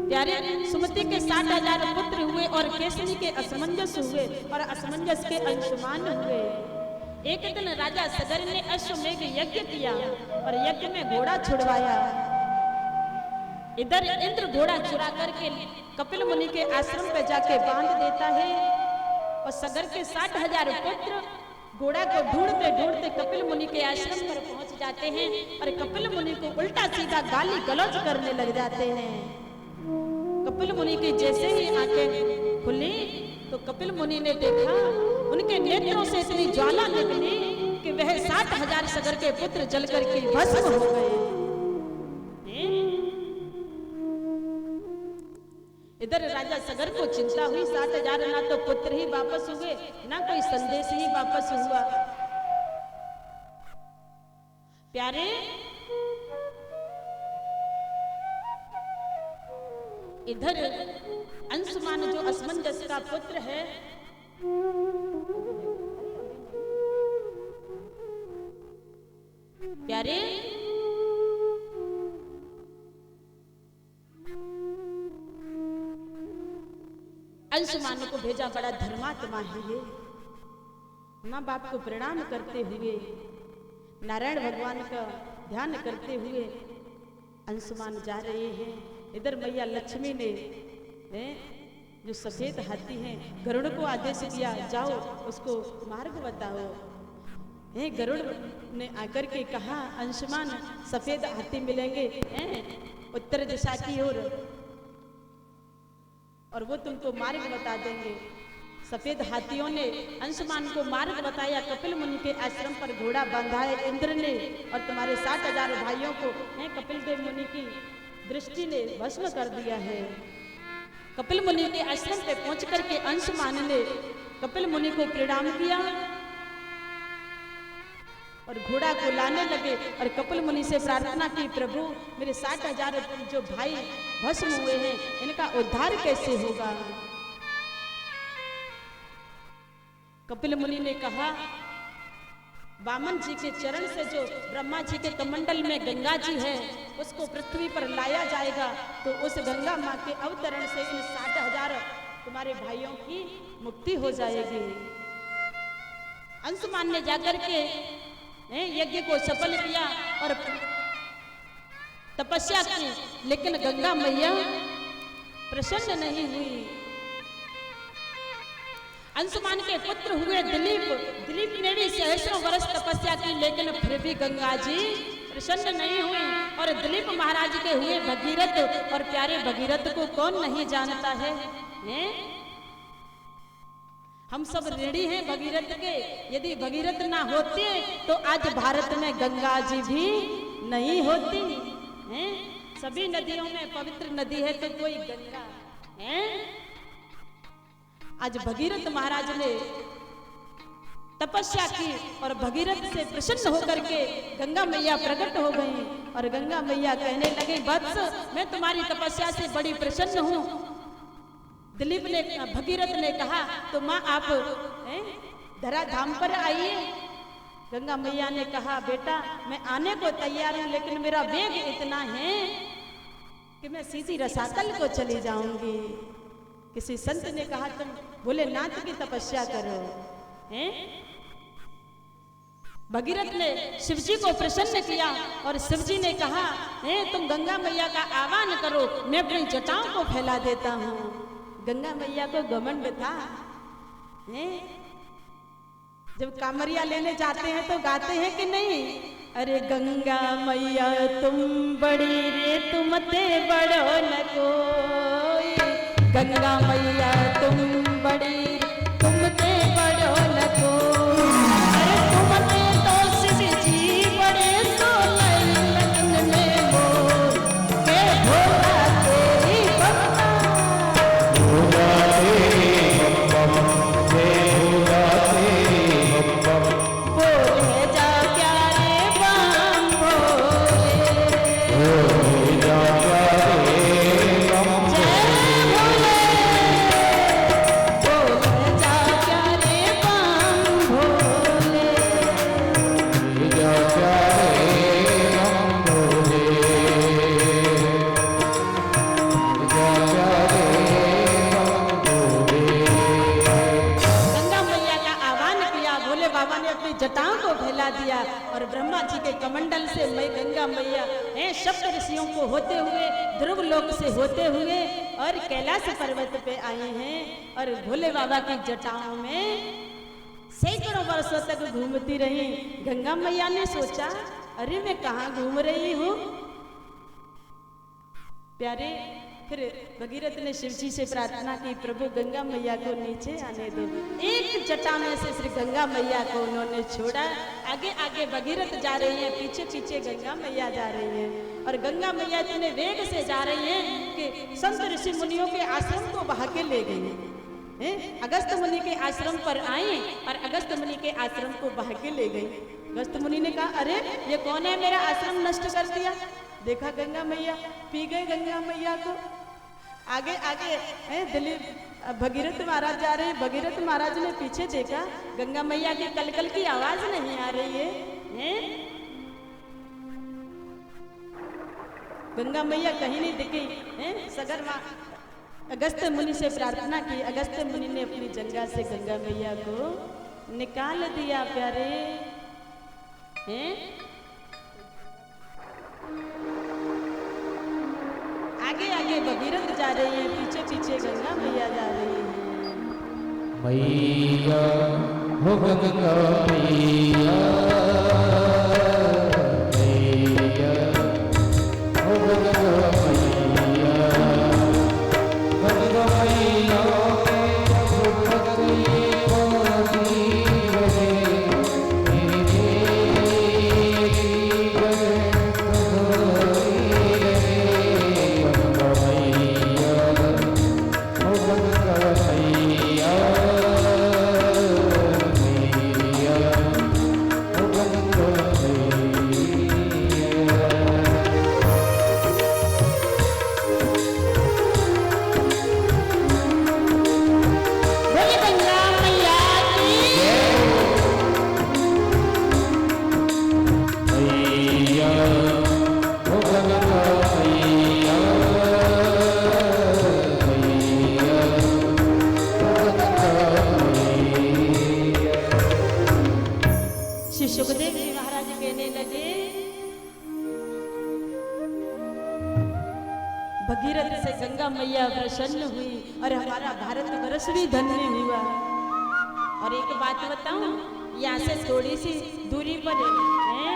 प्यारे, सुमति के 60 हजार पुत्र हुए और केशनी के असमंजस हुए और असमंजस के अंशुमान हुए। एक दिन राजा सगर ने अश्वमेघ यज्ञ किया और यज्ञ में घोड़ा छुड़वाया। इधर इंद्र घोड़ा चुरा करके कपिल मुनि के आश्रम पे जाके बांध देता है और सगर के 60 हजार पुत्र घोड़ा को ढूंढते ढूंढते कपिल मुनि के आश्रम पर पहुंच जाते हैं और कपिल मुनि को उल्टा सीधा गाली गलौज करने लग जाते हैं। कपिल मुनि की जैसे ही आंखें खुली तो कपिल मुनि ने देखा उनके नेत्रों से इतनी ज्वाला निकली कि वह 60 हजार सगर के पुत्र जलकर के भस्म हो गए। इधर राजा सगर को चिंता हुई, 60 हजार ना तो पुत्र ही वापस हुए ना कोई संदेश ही वापस हुआ। प्यारे, इधर अंशुमान जो असमंजस का पुत्र है, प्यारे अंशुमान को भेजा, बड़ा धर्मात्मा है ये। माँ बाप को प्रणाम करते हुए, नारायण भगवान का ध्यान करते हुए अंशुमान जा रहे हैं। इधर मैया लक्ष्मी ने जो सफेद हाथी हैं, गरुड़ को आदेश दिया, जाओ उसको मार्ग बताओ। गरुड़ ने आकर के कहा, अंशुमान सफेद हाथी मिलेंगे उत्तर दिशा की ओर और वो तुमको मार्ग बता देंगे। सफेद हाथियों ने अंशुमान को मार्ग बताया। कपिल मुनि के आश्रम पर घोड़ा बांधा है इंद्र ने और तुम्हारे 60 हजार भाइयों को कपिल देव मुनि की दृष्टि ने भस्म कर दिया है। कपिल मुनि के आश्रम पे पहुंच करके अंशुमान ने कपिल मुनि को प्रणाम किया और घोड़ा को लाने लगे और कपिल मुनि से प्रार्थना की, प्रभु मेरे 60 हजार जो भाई भस्म हुए हैं इनका उद्धार कैसे होगा। कपिल मुनि ने कहा, वामन जी के चरण से जो ब्रह्मा जी के कमंडल में गंगा जी है उसको पृथ्वी पर लाया जाएगा तो उस गंगा माँ के अवतरण से इन 60 हजार तुम्हारे भाइयों की मुक्ति हो जाएगी। अंशुमान ने जाकर के यज्ञ को सफल किया और तपस्या की, लेकिन गंगा मैया प्रसन्न नहीं हुई। अंशुमान के पुत्र हुए दिलीप, दिलीप ने भी सहस्रों वर्ष तपस्या की, लेकिन फिर भी गंगा जी प्रसन्न नहीं हुई। और दिलीप महाराज के हुए भगीरथ, और प्यारे भगीरथ को कौन नहीं जानता है? हम सब ऋणी हैं भगीरथ के। यदि भगीरथ ना होते तो आज भारत में गंगा जी भी नहीं होती हैं। सभी नदियों में पवित्र नदी है तो कोई गंगा है। आज भगीरथ महाराज ने तपस्या की और भगीरथ से प्रसन्न होकर के गंगा मैया प्रकट हो गई और गंगा मैया कहने लगी, वत्स मैं तुम्हारी तपस्या से बड़ी प्रसन्न हूँ। दिलीप ने, भगीरथ ने कहा, तो माँ आप धरा धाम पर आइए। गंगा मैया ने कहा, बेटा मैं आने को तैयार हूँ, लेकिन मेरा वेग इतना है कि मैं सीधी रसातल को चली जाऊंगी। किसी संत ने कहा, तुम भोलेनाथ की तपस्या करो। भगीरथ ने शिवजी को प्रसन्न किया और शिवजी ने कहा, तुम गंगा मैया का आह्वान करो, मैं अपनी जटाओं को फैला देता हूँ। गंगा मैया को घमंड था। जब कामरिया लेने जाते हैं तो गाते हैं कि नहीं, अरे गंगा मैया तुम बड़ी रे तुमते बड़ो न कोई, गंगा मैया तुम बड़ी तुमते बड़ो न कोई, अरे तुमते तो शिव जी बड़े सोलह लगन में मोर के भोला तेरी बप्पा, भोला तेरी बप्पा जटाओं को फैला दिया और ब्रह्मा जी के कमंडल से मैं गंगा मैया सप्त ऋषियों को होते हुए ध्रुव लोक से होते हुए और कैलाश पर्वत पे आए हैं और भोले बाबा की जटाओं में सैकड़ों वर्षों तक घूमती रही। गंगा मैया ने सोचा, अरे मैं कहाँ घूम रही हूँ प्यारे। फिर भगीरथ ने शिव जी से प्रार्थना की, प्रभु गंगा मैया को नीचे आने दो। एक जटा में से श्री गंगा मैया को उन्होंने छोड़ा। आगे आगे भगीरथ जा रही हैं, पीछे पीछे गंगा मैया जा रही हैं और गंगा मैया इतने वेग से जा रही हैं कि संत ऋषि मुनियों के आश्रम को बहा के ले गई हैं। अगस्त मुनि के आश्रम पर आई और अगस्त मुनि के आश्रम को बहा के ले गई। अगस्त मुनि ने कहा, अरे ये कौन है, मेरा आश्रम नष्ट कर दिया। देखा गंगा मैया, पी गए गंगा मैया को। आगे आगे दिलीप भगीरथ महाराज जा रहे हैं। भगीरथ महाराज ने पीछे देखा, गंगा मैया की कलकल की आवाज नहीं आ रही है? गंगा मैया कहीं नहीं दिखी है। सगर अगस्त मुनि से प्रार्थना की। अगस्त मुनि ने अपनी जंगा से गंगा मैया को निकाल दिया प्यारे हैं। आगे आगे भगीरथ जा रही है, पीछे पीछे गंगा मैया जा रही है। मैया हो गंगा मैया, मैया हो गंगा मैया, गंगा मैया सुखदेव जी महाराज कहने लगे, भगीरथ से गंगा मैया प्रसन्न हुई और हमारा भारत वर्ष भी धन्य हुआ। और एक बात बताऊं, यहाँ से थोड़ी सी दूरी पर है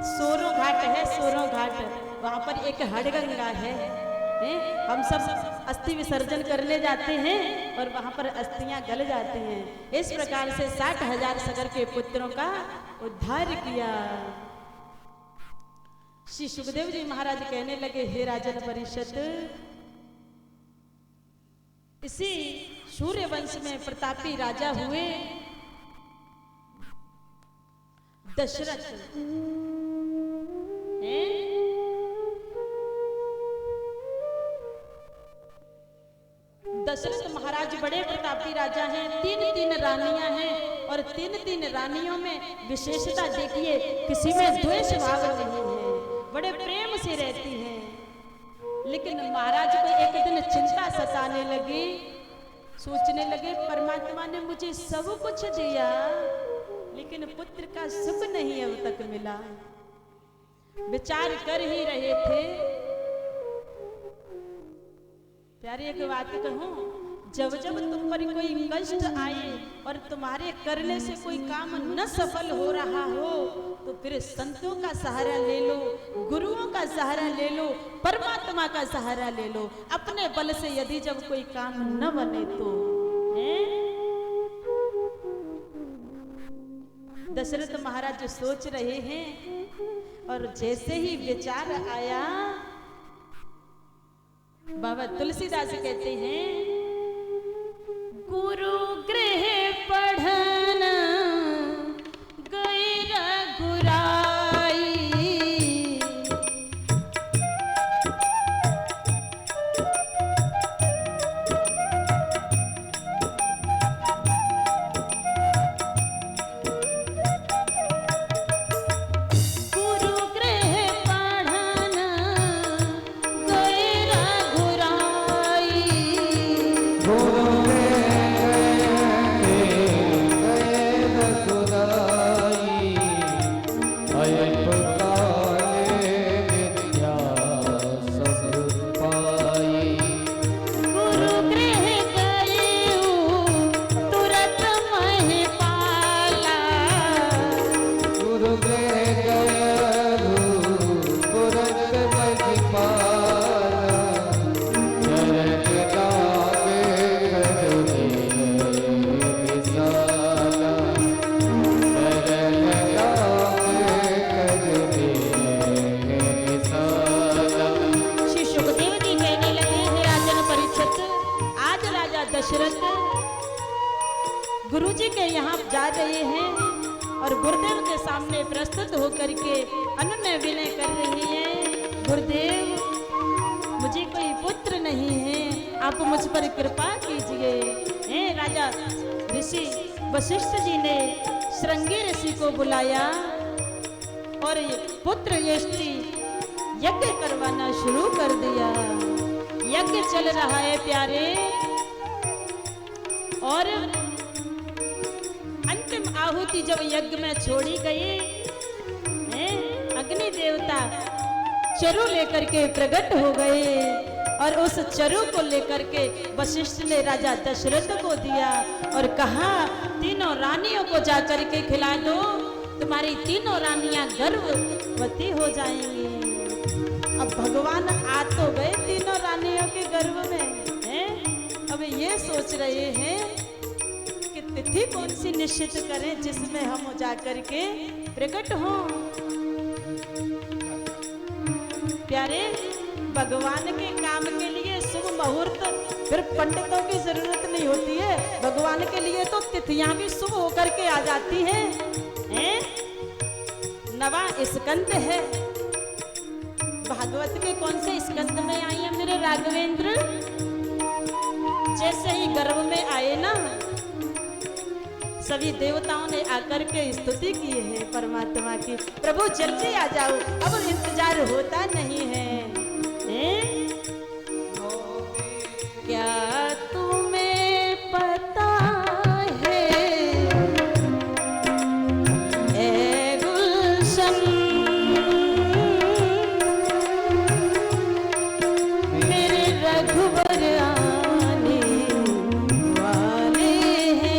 सोरों घाट है। सोरों घाट, वहां पर एक हड़गंगा है। हम सब अस्थि विसर्जन करने जाते हैं और वहां पर अस्थियां गल जाती हैं। इस प्रकार से 60,000 सगर के पुत्रों का उद्धार किया। श्री सुखदेव जी महाराज कहने लगे, हे राजन परिषद, इसी सूर्य वंश में प्रतापी राजा हुए दशरथ दशरथ महाराज बड़े प्रतापी राजा हैं। 3 रानियां हैं और 3 रानियों में विशेषता देखिए, किसी में द्वेष भाव नहीं है, बड़े प्रेम से रहती हैं। लेकिन महाराज को एक दिन चिंता सताने लगी। सोचने लगे, परमात्मा ने मुझे सब कुछ दिया लेकिन पुत्र का सुख नहीं अब तक मिला। विचार कर ही रहे थे। प्यारी एक बात कहूं, जब जब तुम पर कोई कष्ट आए और तुम्हारे करने से कोई काम न सफल हो रहा हो, तो फिर संतों का सहारा ले लो, गुरुओं का सहारा ले लो, परमात्मा का सहारा ले लो। अपने बल से यदि जब कोई काम न बने तो दशरथ महाराज सोच रहे हैं और जैसे ही विचार आया, बाबा तुलसीदास कहते हैं, गुरु गृह पढ़न गई रघुराई, गुरु गुरुजी के यहाँ जा रहे हैं और गुरुदेव के सामने प्रस्तुत होकर के अनुनय विनय कर रही हैं। गुरुदेव, मुझे कोई पुत्र नहीं है, आप मुझ पर कृपा कीजिए। हैं राजा ऋषि वशिष्ठ जी ने श्रृंगी ऋषि को बुलाया और पुत्र यष्टि यज्ञ करवाना शुरू कर दिया। यज्ञ चल रहा है प्यारे, और अंतिम आहुति जब यज्ञ में छोड़ी गई, अग्नि देवता चरु लेकर के प्रकट हो गए और उस चरु को लेकर के वशिष्ठ ने राजा दशरथ को दिया और कहा, तीनों रानियों को जाकर के खिला दो, तुम्हारी तीनों रानियां गर्भवती हो जाएंगी। अब भगवान आ तो गए तीनों रानियों के गर्भ में, हैं? अब ये सोच रहे हैं कि तिथि कौन सी निश्चित करें जिसमें हम जाकर के प्रकट हों। प्यारे, भगवान के काम के लिए शुभ मुहूर्त फिर पंडितों की जरूरत नहीं होती है, भगवान के लिए तो तिथियां भी शुभ होकर के आ जाती हैं। नवा स्कंद है, भागवत के कौन से स्कंद में आई है मेरे राघवेंद्र? जैसे ही गर्भ में आए ना, सभी देवताओं ने आकर के स्तुति की है परमात्मा की, प्रभु जल्दी आ जाओ, अब इंतजार होता नहीं है। क्या तुम्हें पता है ए गुलशन, मेरे रघुवर आने वाले हैं।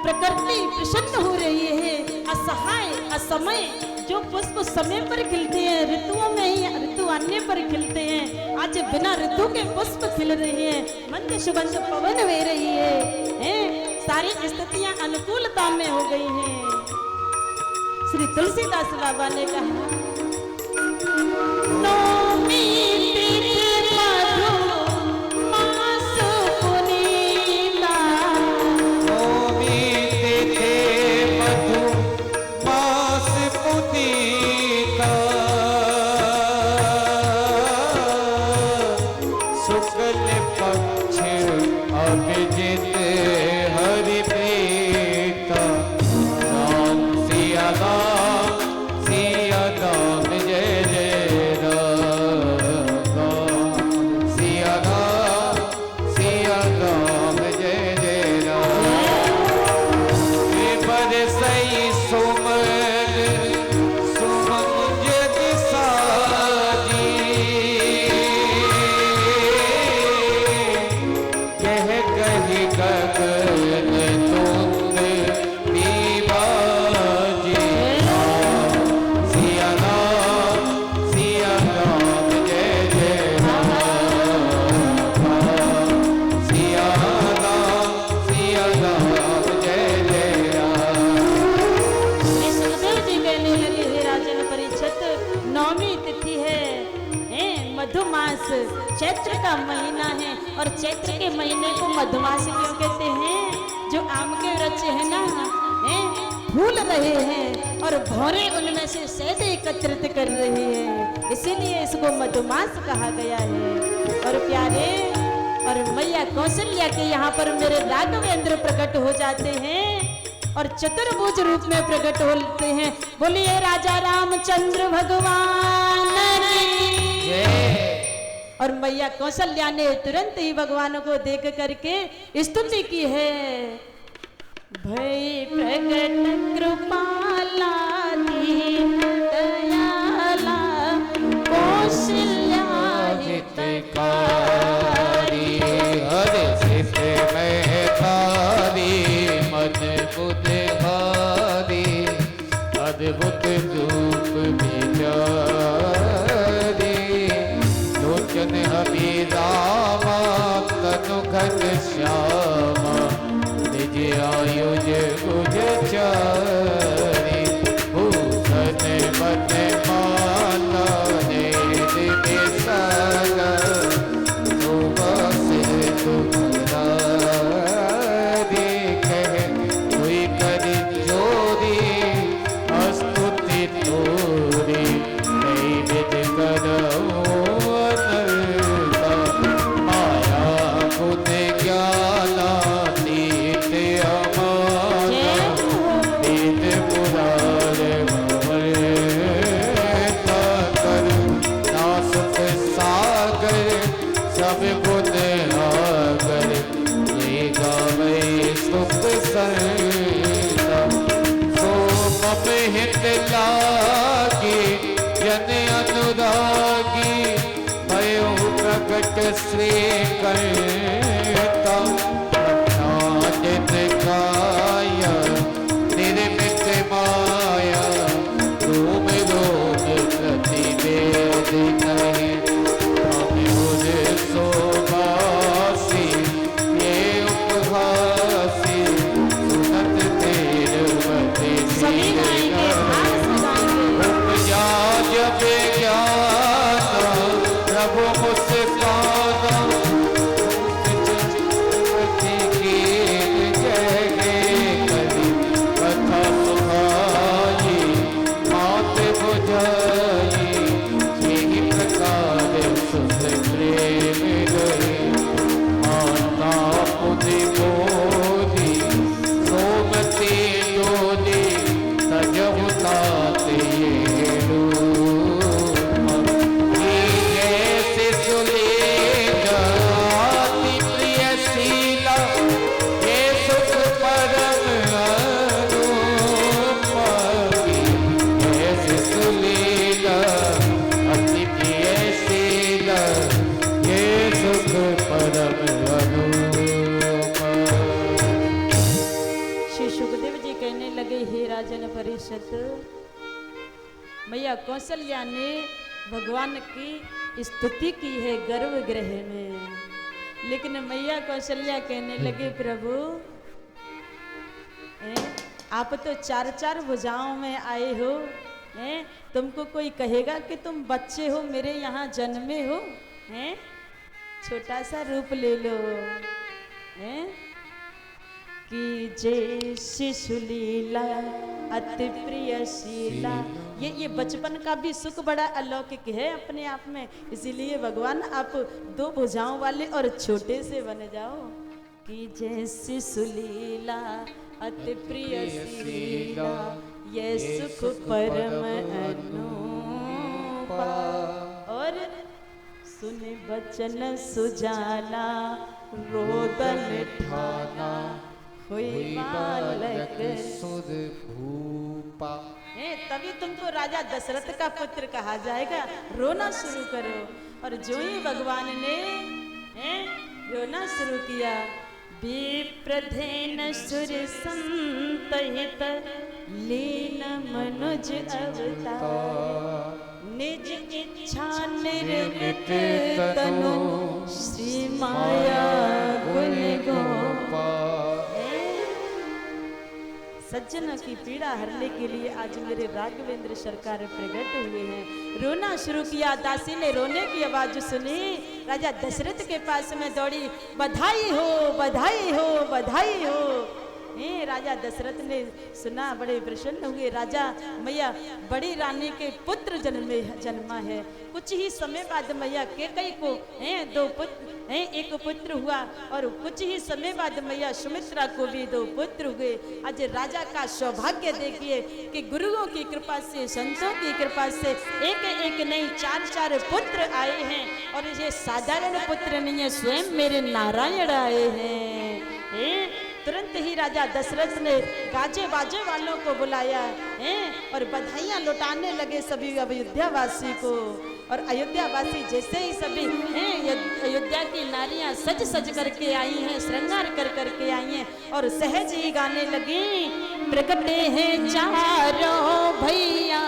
प्रकृति प्रसन्न हो रही है, असहाय असमय जो पुष्प समय पर खिलते हैं, ऋतुओं में ही ऋतु आने पर खिलते हैं, आज बिना ऋतु के पुष्प खिल रहे हैं, मंद सुगंध पवन बह रही है, सारी स्थितियां अनुकूलता में हो गई हैं। श्री तुलसीदास बाबा ने कहा, नौमी चैत्र का महीना है और चैत्र के महीने को मधुमास क्यों कहते हैं? जो आम के वृक्ष है ना, फूल रहे हैं और भौरे उनमें से शहद एकत्रित कर रही है, इसीलिए इसको मधुमास कहा गया है। और प्यारे, और मैया कौशल्या के यहाँ पर मेरे राघवेंद्र प्रकट हो जाते हैं और चतुर्भुज रूप में प्रकट होते हैं। बोलिए राजा रामचंद्र भगवान की जय। और मैया कौशल्या ने तुरंत ही भगवान को देख करके स्तुति की है। भय प्रगट कृपाला दीन दयाला कौशल्या हितकारी, हर सिद्ध में तारी मन बुध हारी, अद्भुत रूप बिचारी, लोचन अभिरामा तनु घन श्यामा, निज आयुज गुज चारी, भूषण मन माला निधि विशाला, शोभा सिर तुम्हारी, कह कोई कर जोरी स्तुति तोरी, कई विध करो अनर्था, माया गुण ज्ञाना नीत अमाना, वेद पुराण भवता कर, नासुक सागर सब गुण आगर, ये गावे सुख संता, सो मम हित लागी जन अनुरागी, भयो प्रकट श्री करता, नाचित काया निर्मित माया, रोम रोम प्रतिवेद कहे, अमृत सोभासी ये उपहासी, सुनत तेरवती सभी गाएंगे, भाग से गाएंगे। उपजा जब ज्ञाना प्रभु मुस्काना, मुक्ति की जय करी, कथा सुहाई मात बुझाई, यही प्रकार सुत प्रेम गई, माता पुनि बोधी सोमती डोली, तजहु तात ये रूप, जैसे सुलेखा अति प्रिय शीला, ये सुख परम अनुपमा, जैसे सुलीला अति प्रिय शीला, ये सुख परम अनुपमा। श्री सुखदेव जी कहने लगे, हे राजन परिषद, मैया कौशल्या ने भगवान की स्तुति की है गर्भगृह में, लेकिन मैया कौशल्या कहने लगे, प्रभु आप तो चार चार भुजाओं में आए हो, हैं? तुमको कोई कहेगा कि तुम बच्चे हो, मेरे यहाँ जन्मे हो, हैं? छोटा सा रूप ले लो, हैं? कि जय शिशुलीला अति प्रिय शीला, ये बचपन का भी सुख बड़ा अलौकिक है अपने आप में, इसीलिए भगवान आप दो भुजाओं वाले और छोटे से बन जाओ। कि जय शिशुलीला अति प्रिय शीला, ये सुख परम अनुपा, और सुन बचन सुजाला रोदन ठाना, हुई बालक सुध भूपा। तभी तुमको राजा दशरथ का पुत्र कहा जाएगा। रोना शुरू करो। और जो ही भगवान ने रोना शुरू किया, विप्रधेन सुर संतहित लीन मनुज अवतार, निज इच्छा निर्मित तनु श्री माया गुण गोपाल। सज्जनों की पीड़ा हरने के लिए आज मेरे राघवेंद्र सरकार प्रकट हुए हैं। रोना शुरू किया। दासी ने रोने की आवाज सुनी, राजा दशरथ के पास में दौड़ी, बधाई हो बधाई हो बधाई हो। राजा दशरथ ने सुना, बड़े प्रसन्न हुए। राजा मैया बड़ी रानी के पुत्र जन्मा है। कुछ ही समय बाद मैया कैकेयी को दो पुत्र एक पुत्र हुआ, और कुछ ही समय बाद मैया सुमित्रा को भी दो पुत्र हुए। आज राजा का सौभाग्य देखिए कि गुरुओं की कृपा से, संतों की कृपा से एक एक नहीं 4 पुत्र आए हैं। और ये साधारण पुत्र नहीं है, स्वयं मेरे नारायण आए हैं। तुरंत ही राजा दशरथ ने गाजे बाजे वालों को बुलाया और बधाइयां लुटाने लगे सभी अयोध्यावासी को। और अयोध्यावासी जैसे ही सभी अयोध्या की नारियां सज सज करके आई हैं, श्रृंगार कर करके आई हैं, और सहज ही गाने लगी, प्रगटे हैं चारों भैया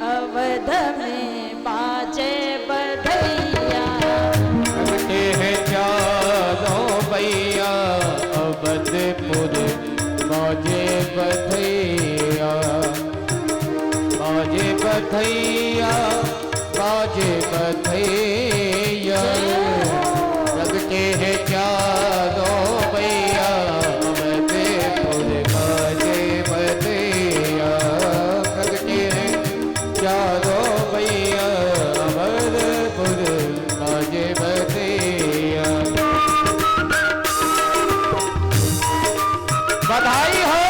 अवध में बाजे बधैया। प्रगटे हैं चारों भैया अवधपुर बाजे बधैया, बाजे बधैया, बाजे बधैया। प्रगटे हैं चारों भैया अवधपुर बाजे बधैया। प्रगटे हैं चारों भैया अवधपुर बाजे बधैया। बधाई हो।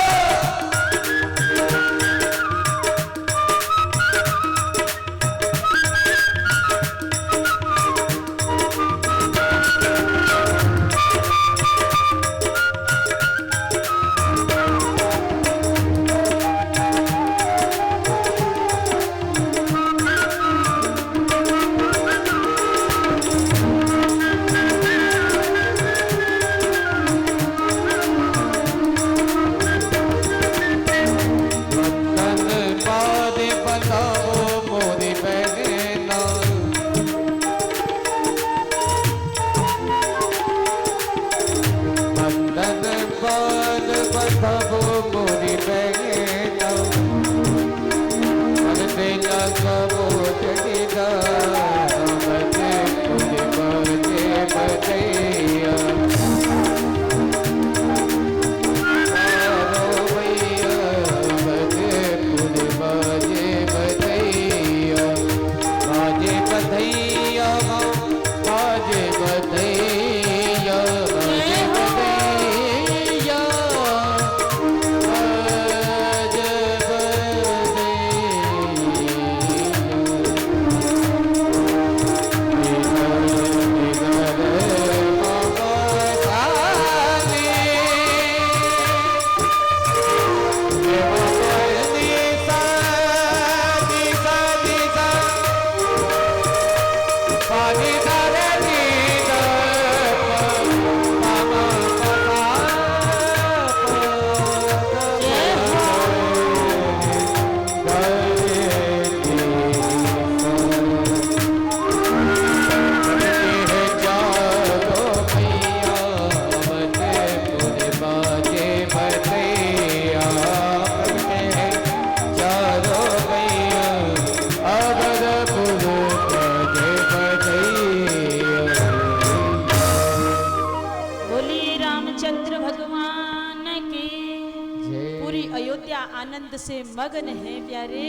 आनंद से मगन है प्यारे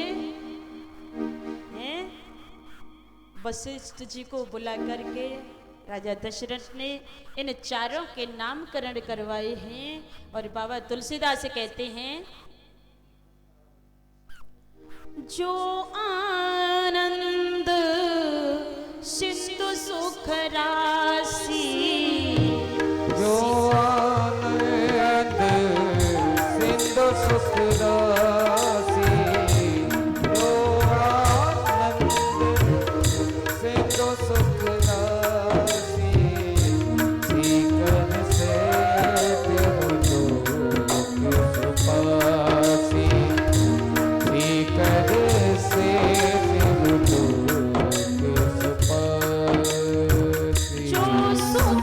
हैं। वशिष्ठ जी को बुला करके राजा दशरथ ने इन चारों के नामकरण करवाए हैं। और बाबा तुलसीदास कहते हैं, जो आनंद सिंधु सुख राशि, जो आनंद सिंधु सुख राशि, जो आनंद सिंधु सुख राशि, सीकर से तिरु लोक सुपासी, सीकर से तिरु लोक सुपासी। जो सुख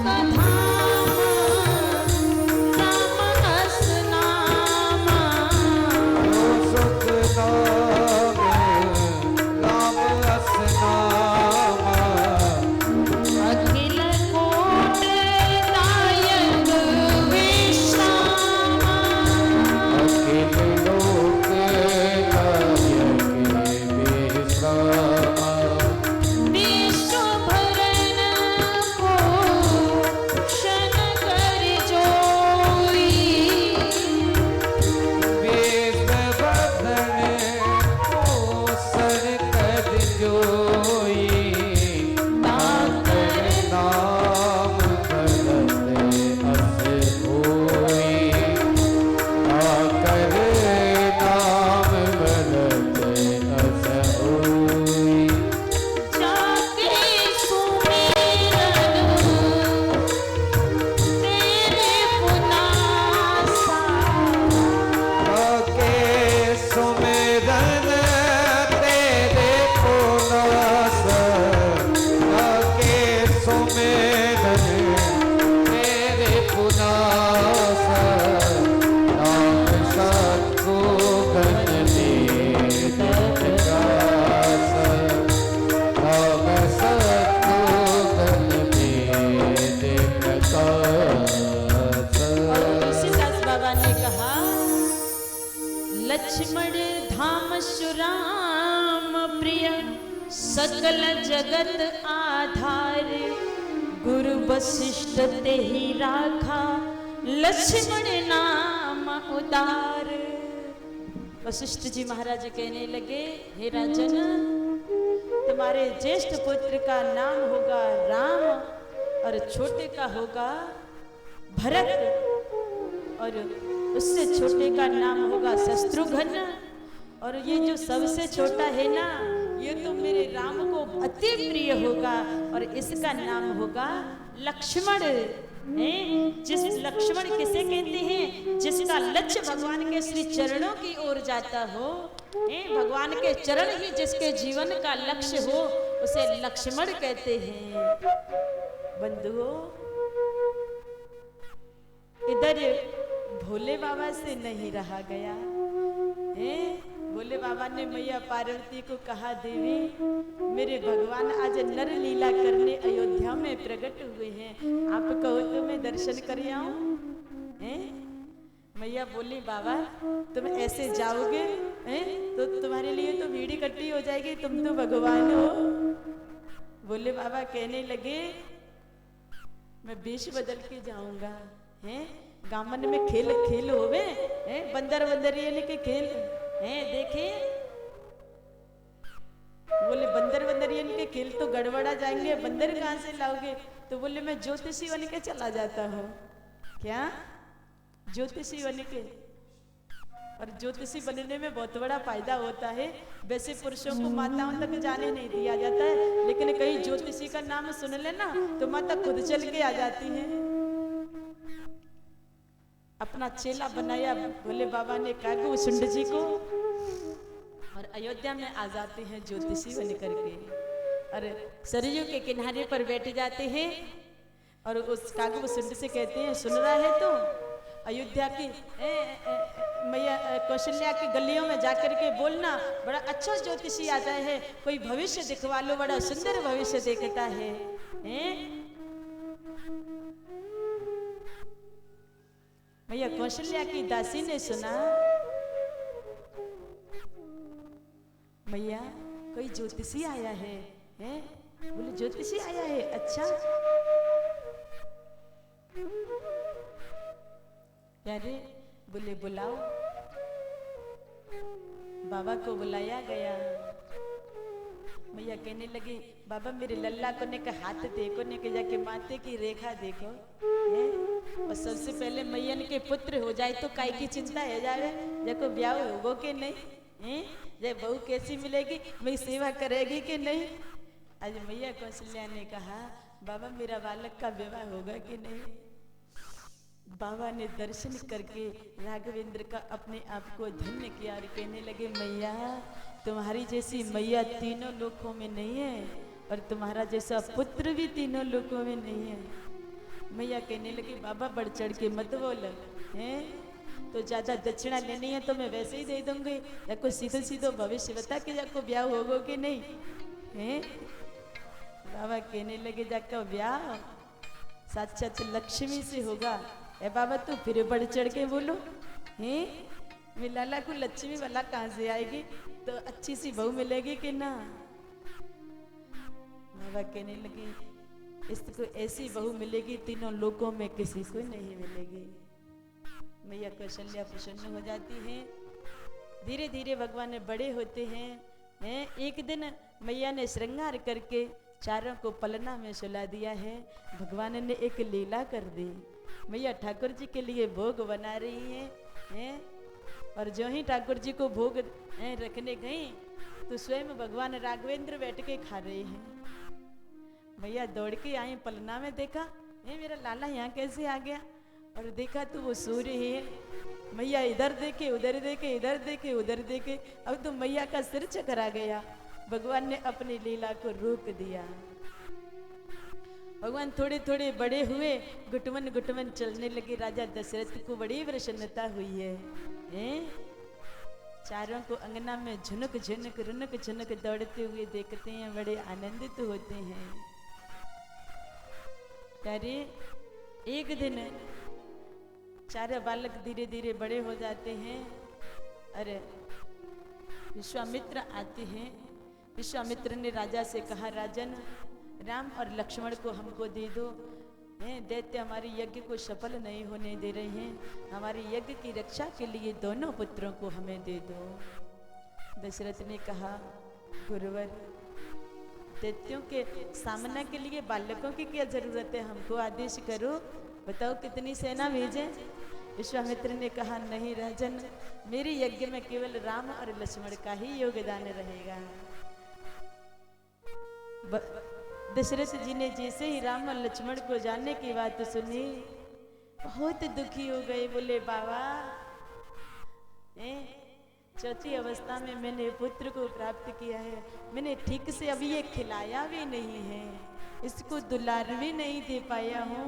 लक्ष्मण धाम सुराम प्रिय सकल जगत आधार गुरु वशिष्ठ ते ही राखा लक्ष्मण नाम उदार। वशिष्ठ जी महाराज कहने लगे, हे राजन, तुम्हारे ज्येष्ठ पुत्र का नाम होगा राम और छोटे का होगा भरत और उससे छोटे का नाम होगा शत्रुघ्न और ये जो सबसे छोटा है ना, ये तो मेरे राम को अति प्रिय होगा और इसका नाम होगा लक्ष्मण। जिस लक्ष्मण किसे कहते हैं? जिसका लक्ष्य भगवान के श्री चरणों की ओर जाता हो, भगवान के चरण ही जिसके जीवन का लक्ष्य हो, उसे लक्ष्मण कहते हैं। बंधुओं, इधर भोले बाबा से नहीं रहा गया है। भोले बाबा ने मैया पार्वती को कहा, देवी मेरे भगवान आज नर लीला करने अयोध्या में प्रकट हुए हैं, आप कहो तो मैं दर्शन कर आऊं? मैया बोली, बाबा तुम ऐसे जाओगे तो तुम्हारे लिए तो भीड़ इकट्ठी हो जाएगी, तुम तो भगवान हो। भोले बाबा कहने लगे, मैं वेश बदल के जाऊंगा। गामन में खेल खेल होवे, बंदर बंदरियन के खेल देखिए। बोले बंदर बंदरियन के खेल तो गड़बड़ा जाएंगे, बंदर कहाँ से लाओगे? तो बोले मैं ज्योतिषी बन के चला जाता हूँ। क्या? ज्योतिषी बन के। और ज्योतिषी बनने में बहुत बड़ा फायदा होता है। वैसे पुरुषों को माताओं तक जाने नहीं दिया जाता है, लेकिन कहीं ज्योतिषी का नाम सुन लेना तो माता खुद चल के आ जाती है। अपना चेला बनाया भोले बाबा ने कागू सुंड जी को और अयोध्या में आ जाते हैं ज्योतिषी बन करके और सरयू के किनारे पर बैठ जाते हैं और उस कागू सुंड से कहते हैं, सुन रहा है तो अयोध्या की मैया कौशल्या की गलियों में जाकर के बोलना, बड़ा अच्छा ज्योतिषी आता है, कोई भविष्य दिखवा लो, बड़ा सुंदर भविष्य देखता है। मैया कौशल्या की दासी ने सुना, मैया कोई ज्योतिषी आया है, बोले ज्योतिषी आया है, अच्छा यारे, बोले बुलाओ। बाबा को बुलाया गया। मैया कहने लगी, बाबा मेरे लल्ला को ने का हाथ देखो, ने के जाके माथे की रेखा देखो। और सबसे पहले मैयन के पुत्र हो जाए तो काय की चिंता है जावे, देखो ब्याह होगो के नहीं, जय बहू कैसी मिलेगी, मेरी सेवा करेगी कि नहीं। आज मैया कौशल्या ने कहा, बाबा मेरा बालक का विवाह होगा कि नहीं। बाबा ने दर्शन करके राघवेंद्र का अपने आप को धन्य किया और कहने लगे, मैया तुम्हारी जैसी मैया तीनों लोकों में नहीं है और तुम्हारा जैसा पुत्र भी तीनों लोकों में नहीं है। मैया कहने लगी, बाबा बढ़ चढ़ के मत बोल, तो ज्यादा दक्षिणा लेनी है तो मैं वैसे ही दे दूंगी, जाको सीधो सीधो भविष्य बता के जाको ब्याह होगो कि नहीं। बाबा कहने लगे, जाको ब्याह साक्षात लक्ष्मी से होगा। बाबा तू फिर बढ़ चढ़ के बोलो, मेरे लाला को लक्ष्मी वाला कहाँ से आएगी, तो अच्छी सी बहू मिलेगी कि ना। बाबा कहने लगे, इसको ऐसी बहू मिलेगी तीनों लोकों में किसी को नहीं मिलेगी। मैया कौशल्या प्रसन्न हो जाती है। धीरे धीरे भगवान बड़े होते हैं। एक दिन मैया ने श्रृंगार करके चारों को पलना में सुला दिया है। भगवान ने एक लीला कर दी। मैया ठाकुर जी के लिए भोग बना रही हैं, और जो ही ठाकुर जी को भोग रखने गई तो स्वयं भगवान राघवेंद्र बैठ के खा रहे हैं। मैया दौड़ के आई, पलना में देखा, मेरा लाला यहाँ कैसे आ गया, और देखा तो वो सो रहे हैं। मैया इधर देखे उधर देखे, इधर देखे उधर देखे, अब तो मैया का सिर चकरा गया। भगवान ने अपनी लीला को रोक दिया। भगवान थोड़े थोड़े बड़े हुए, गुटमन गुटमन चलने लगे। राजा दशरथ को बड़ी प्रसन्नता हुई है। चारों को अंगना में झुनक झुनक रुनक झुनक दौड़ते हुए देखते हैं, बड़े आनंदित होते हैं। अरे एक दिन चारों बालक धीरे धीरे बड़े हो जाते हैं। अरे विश्वामित्र आते हैं। विश्वामित्र ने राजा से कहा, राजन राम और लक्ष्मण को हमको दे दो। दैत्य हमारे यज्ञ को सफल नहीं होने दे रहे हैं, हमारे यज्ञ की रक्षा के लिए दोनों पुत्रों को हमें दे दो। दशरथ ने कहा, गुरुवर दैत्यों के सामना के लिए बालकों की क्या जरूरत है, हमको आदेश करो, बताओ कितनी सेना भेजें। विश्वामित्र ने कहा, नहीं राजन, मेरे यज्ञ में केवल राम और लक्ष्मण का ही योगदान रहेगा। दशरथ जी ने जैसे ही राम और लक्ष्मण को जानने की बात सुनी, बहुत दुखी हो गए। बोले, बाबा चौथी अवस्था में मैंने पुत्र को प्राप्त किया है, मैंने ठीक से अभी ये खिलाया भी नहीं है, इसको दुलार भी नहीं दे पाया हूँ।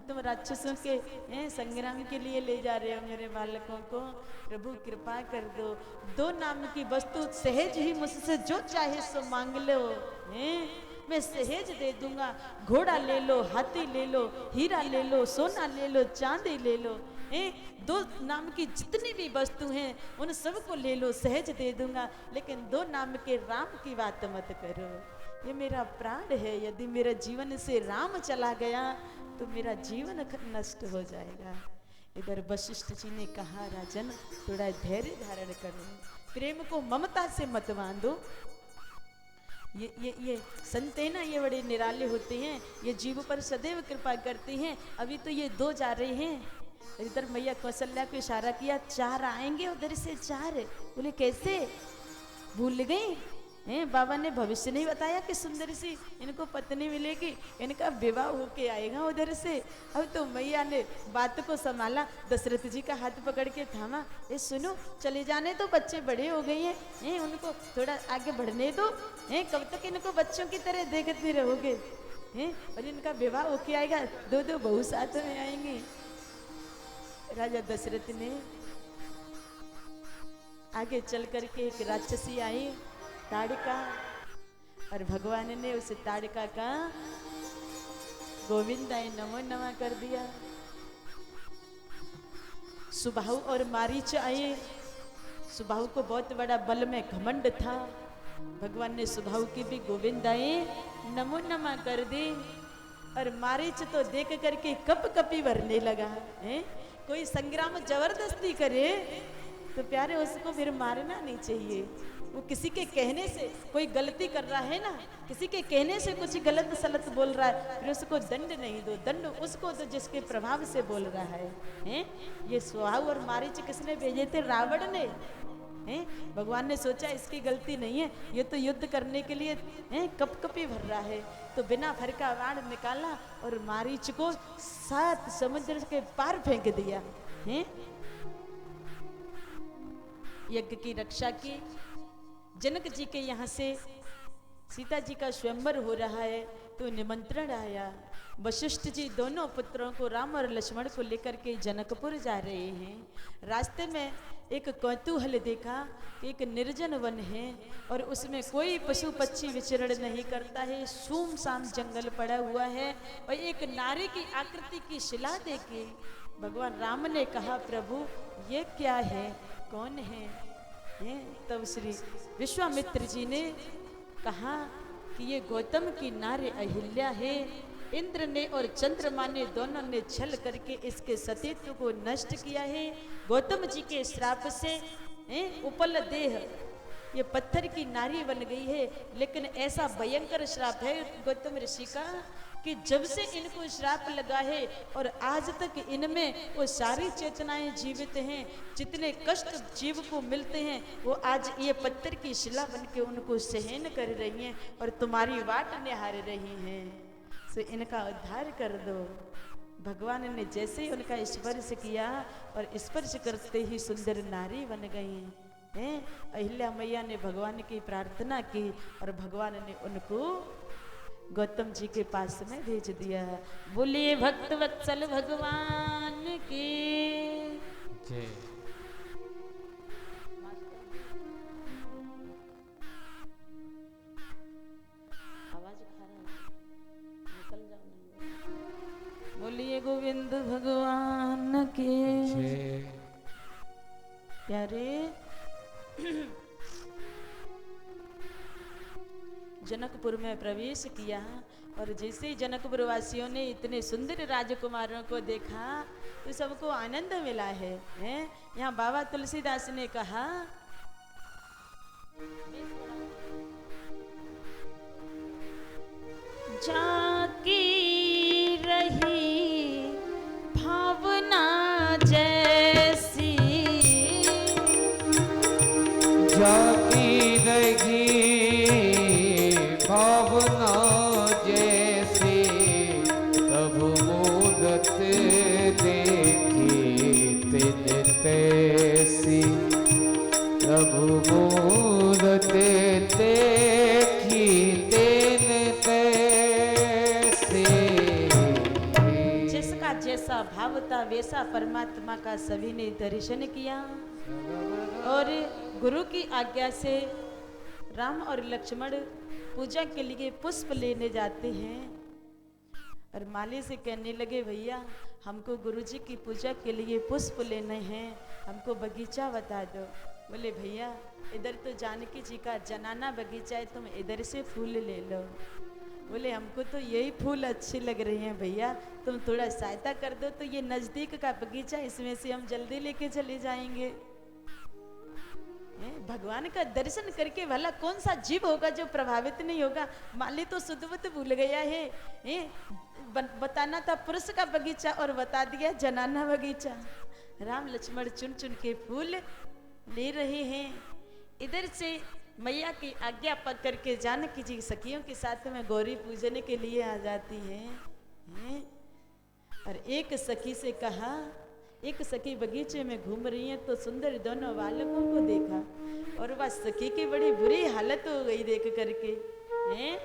तुम राक्षसों के संग्राम के लिए ले जा रहे हो मेरे बालकों को, प्रभु कृपा कर दो। दो नाम की वस्तु सहज ही मुझसे जो चाहे सो मांग लो, मैं सहज दे दूंगा। घोड़ा ले लो, हाथी ले लो, हीरा ले लो, सोना ले लो, चांदी ले लो, दो नाम की जितनी भी वस्तु हैं उन सबको ले लो, सहज दे दूंगा। लेकिन दो नाम के राम की बात मत करो, ये मेरा प्राण है, यदि मेरे जीवन से राम चला गया तो मेरा जीवन नष्ट हो जाएगा। इधर वशिष्ठ जी ने कहा, राजन थोड़ा धैर्य धारण करो, प्रेम को ममता से मत बांधो। ये संत है ना, ये बड़े निराले होते हैं, ये जीव पर सदैव कृपा करते हैं। अभी तो ये दो जा रहे हैं, इधर मैया कौशल्या को इशारा किया, चार आएंगे, उधर से चार। बोले कैसे, भूल गई हैं? बाबा ने भविष्य नहीं बताया कि सुंदर सी इनको पत्नी मिलेगी, इनका विवाह होके आएगा उधर से। अब तो मैया ने बात को संभाला, दशरथ जी का हाथ पकड़ के थामा, ये सुनो, चले जाने तो, बच्चे बड़े हो गए हैं, उनको थोड़ा आगे बढ़ने दो, कब तक इनको बच्चों की तरह देखते रहोगे, और इनका विवाह होके आएगा, दो दो बहू साथ में आएंगी। राजा दशरथ ने आगे चल करके एक राक्षसी आई ताड़िका, और भगवान ने उस ताड़िका का गोविंदाय नमो नमः कर दिया। सुबाहु और मारीच आए, सुबाहु को बहुत बड़ा बल में घमंड था, भगवान ने सुबाहु की भी गोविंदाय नमो नमः कर दी। और मारीच तो देख करके कप कपी भरने लगा है। कोई संग्राम जबरदस्ती करे तो प्यारे उसको फिर मारना नहीं चाहिए। वो किसी के कहने से कोई गलती कर रहा है ना, किसी के कहने से कुछ गलत सलत बोल रहा है, फिर उसको दंड नहीं दो, दंड उसको दो जिसके प्रभाव से बोल रहा है? ये सुबाहु और मारीच किसने भेजे थे? रावण ने। भगवान ने सोचा इसकी गलती नहीं है, ये तो युद्ध करने के लिए कपकपी भर रहा है, तो बिना फर का बाण निकाला और मारीच को 7 समुद्र के पार फेंक दिया। यज्ञ की रक्षा की। जनक जी के यहाँ से सीता जी का स्वयंवर हो रहा है तो निमंत्रण आया। वशिष्ठ जी दोनों पुत्रों को, राम और लक्ष्मण को लेकर के जनकपुर जा रहे हैं। रास्ते में एक कौतूहल देखा कि एक निर्जन वन है और उसमें कोई पशु पक्षी विचरण नहीं करता है, सुमसाम जंगल पड़ा हुआ है। और एक नारी की आकृति की शिला देखे भगवान राम ने कहा, प्रभु ये क्या है, कौन है? तब श्री विश्वामित्र जी ने कहा कि ये गौतम की नारी अहिल्या है। इंद्र ने और चंद्रमा ने दोनों ने छल करके इसके सतीत्व को नष्ट किया है। गौतम जी के श्राप से उपल देह ये पत्थर की नारी बन गई है। लेकिन ऐसा भयंकर श्राप है गौतम ऋषि का कि जब से इनको श्राप लगा है और आज तक इनमें वो सारी चेतनाएं जीवित हैं। जितने कष्ट जीव को मिलते हैं वो आज ये पत्थर की शिला बन के उनको सहन कर रही हैं और तुम्हारी वाट निहार रही हैं। सो इनका उद्धार कर दो। भगवान ने जैसे ही उनका स्पर्श किया और स्पर्श करते ही सुंदर नारी बन गई हैं। अहिल्या मैया ने भगवान की प्रार्थना की और भगवान ने उनको गौतम जी के पास में भेज दिया। बोलिए भक्त वत्सल भगवान की जय। आवाज खराब, निकल जाओ नहीं। बोलिए गोविंद भगवान की जय। प्यारे जनकपुर में प्रवेश किया और जैसे ही जनकपुर वासियों ने इतने सुंदर राजकुमारों को देखा तो सबको आनंद मिला है, हैं? यहाँ बाबा तुलसीदास ने कहा, जाकी रही भावना जैसी, जाती रही भावना जैसे, तब मूरत देखी तिन तैसी, तब मूरत देखी तिन तैसी। जिसका जैसा भाव था वैसा परमात्मा का सभी ने दर्शन किया और गुरु की आज्ञा से राम और लक्ष्मण पूजा के लिए पुष्प लेने जाते हैं और माली से कहने लगे, भैया हमको गुरुजी की पूजा के लिए पुष्प लेने हैं, हमको बगीचा बता दो। बोले भैया इधर तो जानकी जी का जनाना बगीचा है, तुम इधर से फूल ले लो। बोले हमको तो यही फूल अच्छे लग रहे हैं भैया, तुम थोड़ा सहायता कर दो तो ये नजदीक का बगीचा, इसमें से हम जल्दी लेके चले जाएंगे। भगवान का दर्शन करके भला कौन सा जीव होगा जो प्रभावित नहीं होगा। माली तो सुधबुत भूल गया है, बताना था पुरुष का बगीचा और बता दिया जनाना बगीचा। राम लक्ष्मण चुन चुन के फूल ले रहे हैं। इधर से मैया की आज्ञा पकड़ करके जानकी जी सखियों के साथ में गौरी पूजन के लिए आ जाती हैं। और एक सखी से कहा, एक सखी बगीचे में घूम रही है तो सुंदर दोनों बालकों को देखा और वह सखी की बड़ी बुरी हालत हो गई देख करके, हैं?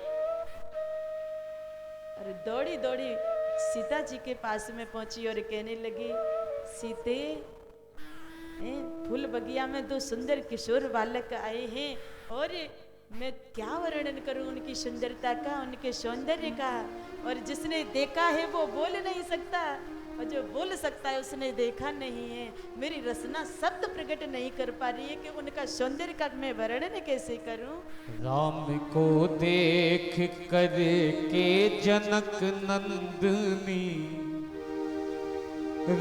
और दौड़ी दौड़ी सीता जी के पास में पहुंची और कहने लगी, सीते फूल बगिया में दो सुंदर किशोर बालक आए हैं और मैं क्या वर्णन करूं उनकी सुंदरता का, उनके सौंदर्य का। और जिसने देखा है वो बोल नहीं सकता और जो बोल सकता है उसने देखा नहीं है। मेरी रचना शब्द प्रकट नहीं कर पा रही है कि उनका सौंदर्य का मैं वर्णन कैसे करूं। राम को देख कर के जनक नंदनी,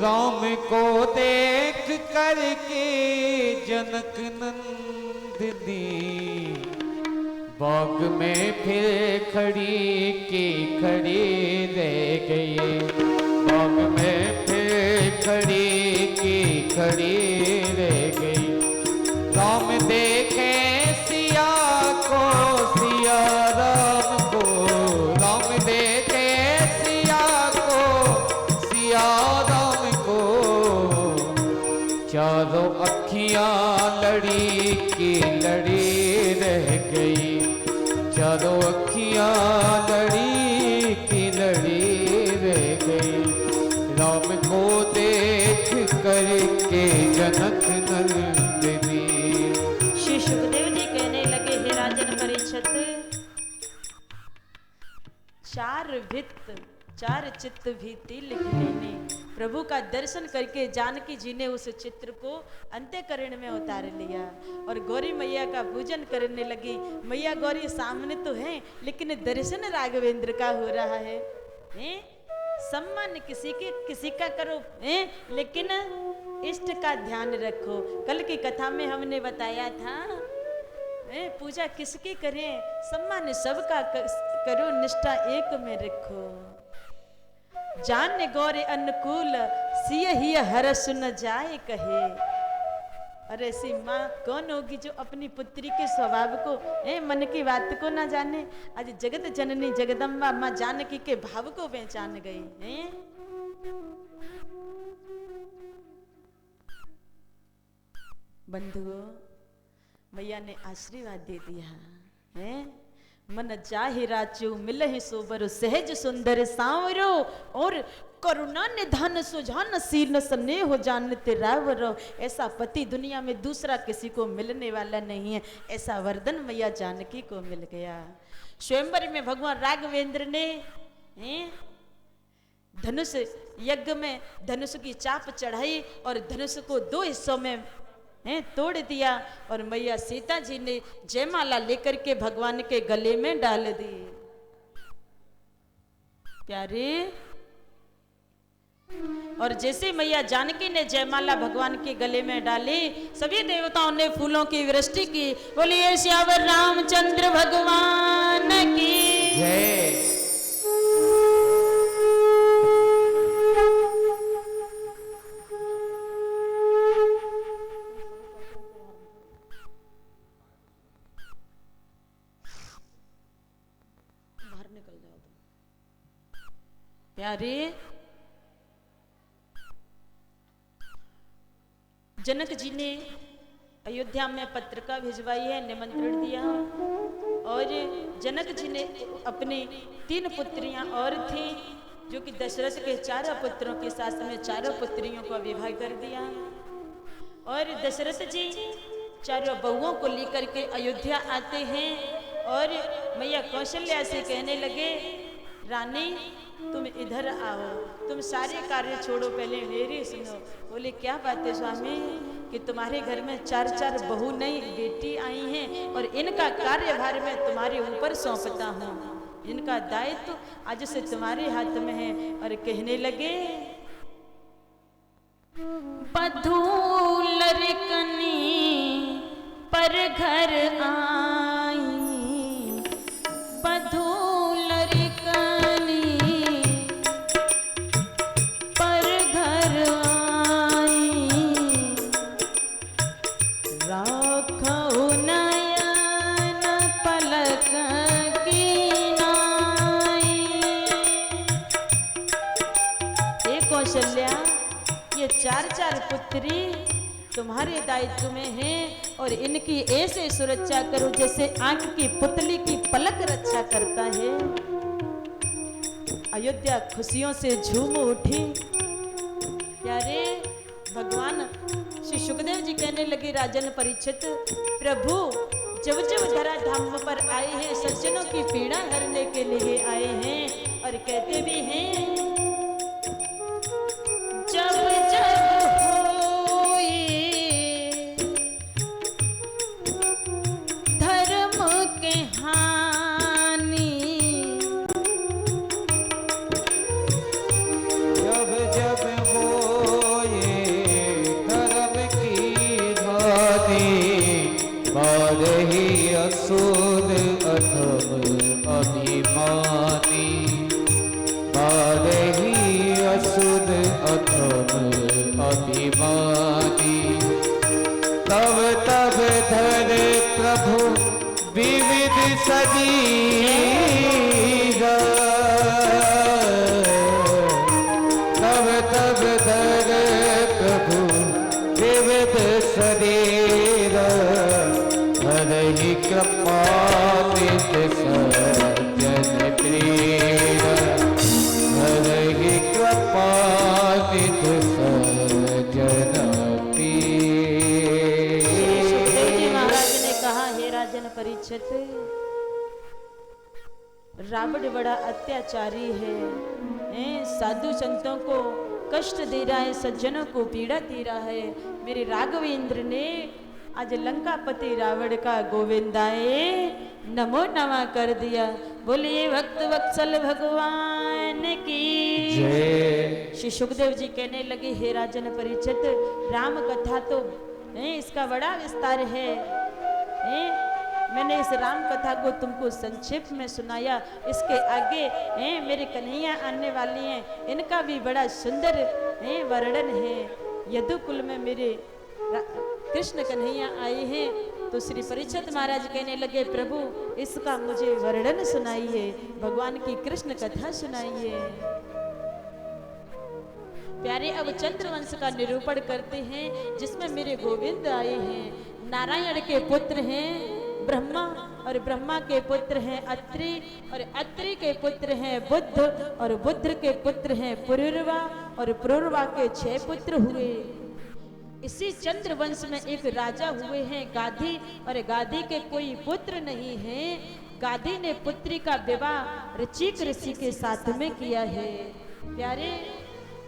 राम को देख कर के जनक नंदनी, बाग में फिर खड़ी के खड़ी रह गई, बाग में फिर खड़ी की खड़ी रह गई। राम देखे सिया को, सिया राम को, राम देखे सिया को, सिया राम को, चारों अखियां लड़ी की लड़ी रह गई, चारों अखियां लड़ी की लड़ी रह गई। राम को देख करके जनक नंदिनी। श्री सुखदेव जी कहने लगे, हे राजन परीक्षित, चार चित्त भीति लिख लेने। प्रभु का दर्शन करके जानकी जी ने उस चित्र को अंतःकरण में उतार लिया और गौरी मैया का पूजन करने लगी। मैया गौरी सामने तो है लेकिन दर्शन राघवेंद्र का हो रहा है, सम्मान किसी का करो, लेकिन इष्ट का ध्यान रखो। कल की कथा में हमने बताया था, पूजा किसकी करें, सम्मान सबका करो, निष्ठा एक में रखो। जान गौरे अनुकूल सिय ही हरस न जाए कहे। और ऐसी माँ कौन होगी जो अपनी पुत्री के स्वभाव को, मन की बात को ना जाने। आज जगत जननी जगदम्बा माँ जानकी के भाव को पहचान गई। बंधुओं, मैया ने आशीर्वाद दे दिया है। मन जाहि राचो मिलहि सोबर सहज सुंदर सांवरो और करुणा निधान सुजान शील स्नेह जानते रावरो। ऐसा पति दुनिया में दूसरा किसी को मिलने वाला नहीं है। ऐसा वरदान मैया जानकी को मिल गया। स्वयंवर में भगवान राघवेंद्र ने धनुष यज्ञ में धनुष की चाप चढ़ाई और धनुष को दो हिस्सों में तोड़ दिया और मैया सीता जी ने जयमाला लेकर के भगवान के गले में डाल दी। प्यारे, और जैसे मैया जानकी ने जयमाला भगवान के गले में डाली, सभी देवताओं ने फूलों की वृष्टि की। बोलिए श्यावर रामचंद्र भगवान की जय। बाहर निकल जाओ तुम। प्यारे, जनक जी ने अयोध्या में पत्रिका भिजवाई है, निमंत्रण दिया, और जनक जी ने अपनी 3 पुत्रियां और थी जो कि दशरथ के 4 पुत्रों के साथ में 4 पुत्रियों का विवाह कर दिया। और दशरथ जी 4 बहुओं को लेकर के अयोध्या आते हैं और मैया कौशल्या से कहने लगे, रानी तुम इधर आओ, तुम सारे कार्य छोड़ो, पहले मेरी सुनो। बोले क्या बात है स्वामी कि तुम्हारे घर में 4 बहू नई बेटी आई हैं और इनका कार्यभार मैं तुम्हारे ऊपर सौंपता हूँ, इनका दायित्व आज से तुम्हारे हाथ में है। और कहने लगे, बधूलर कनी पर घर आई, बधूलर कनी पर घर आई, राखौ नयन पलक की नाई। हे कौशल्या, ये 4 पुत्री तुम्हारे दायित्व में हैं और इनकी ऐसे सुरक्षा करो जैसे आंख की पुतली की पलक रक्षा करता है। अयोध्या खुशियों से झूम उठी। प्यारे, भगवान श्री सुखदेव जी कहने लगे, राजन परीक्षित, प्रभु जब जब धरा धाम पर आए हैं सज्जनों की पीड़ा हरने के लिए आए हैं, और कहते भी हैं, जब जब असुर अधम अभिमानी, बारही असुर अधम अभिमानी, तब तब धर प्रभु विविध शरीर, तब तब धर प्रभु विविध शरीर, हरि कृपा नित सज्जन प्रिय, हरि कृपा नित सज्जन प्रिय। सुखदेव जी महाराज ने कहा, हे राजन परीक्षित, रावण बड़ा अत्याचारी है, साधु संतों को कष्ट दे रहा है, सज्जनों को पीड़ा दे रहा है। मेरे राघवेंद्र ने आज लंकापति रावण का गोविंदाए नमो नमः कर दिया। बोलिए भक्त वत्सल भगवान की जय। श्री सुखदेव जी कहने लगे, हे राजन परीक्षित, राम कथा तो इसका बड़ा विस्तार है, मैंने इस राम कथा को तुमको संक्षेप में सुनाया। इसके आगे मेरे कन्हैया आने वाली हैं, इनका भी बड़ा सुंदर वर्णन है। यदुकुल में मेरे कृष्ण कन्हैया आए हैं। तो श्री परीक्षित महाराज कहने लगे, प्रभु इसका मुझे वर्णन सुनाइए, भगवान की कृष्ण कथा सुनाइए। प्यारे, अब चंद्रवंश का निरूपण करते हैं जिसमें मेरे गोविंद आए हैं। नारायण के पुत्र हैं ब्रह्मा, और ब्रह्मा के पुत्र हैं अत्रि, और अत्रि के पुत्र हैं बुद्ध, और बुद्ध के पुत्र हैं पुरुरवा, और पुरुरवा के 6 पुत्र हुए। इसी चंद्रवंश में एक राजा हुए हैं गाधी, और गाधी के कोई पुत्र नहीं है। गाधी ने पुत्री का विवाह ऋचिक ऋषि के साथ में किया है। प्यारे,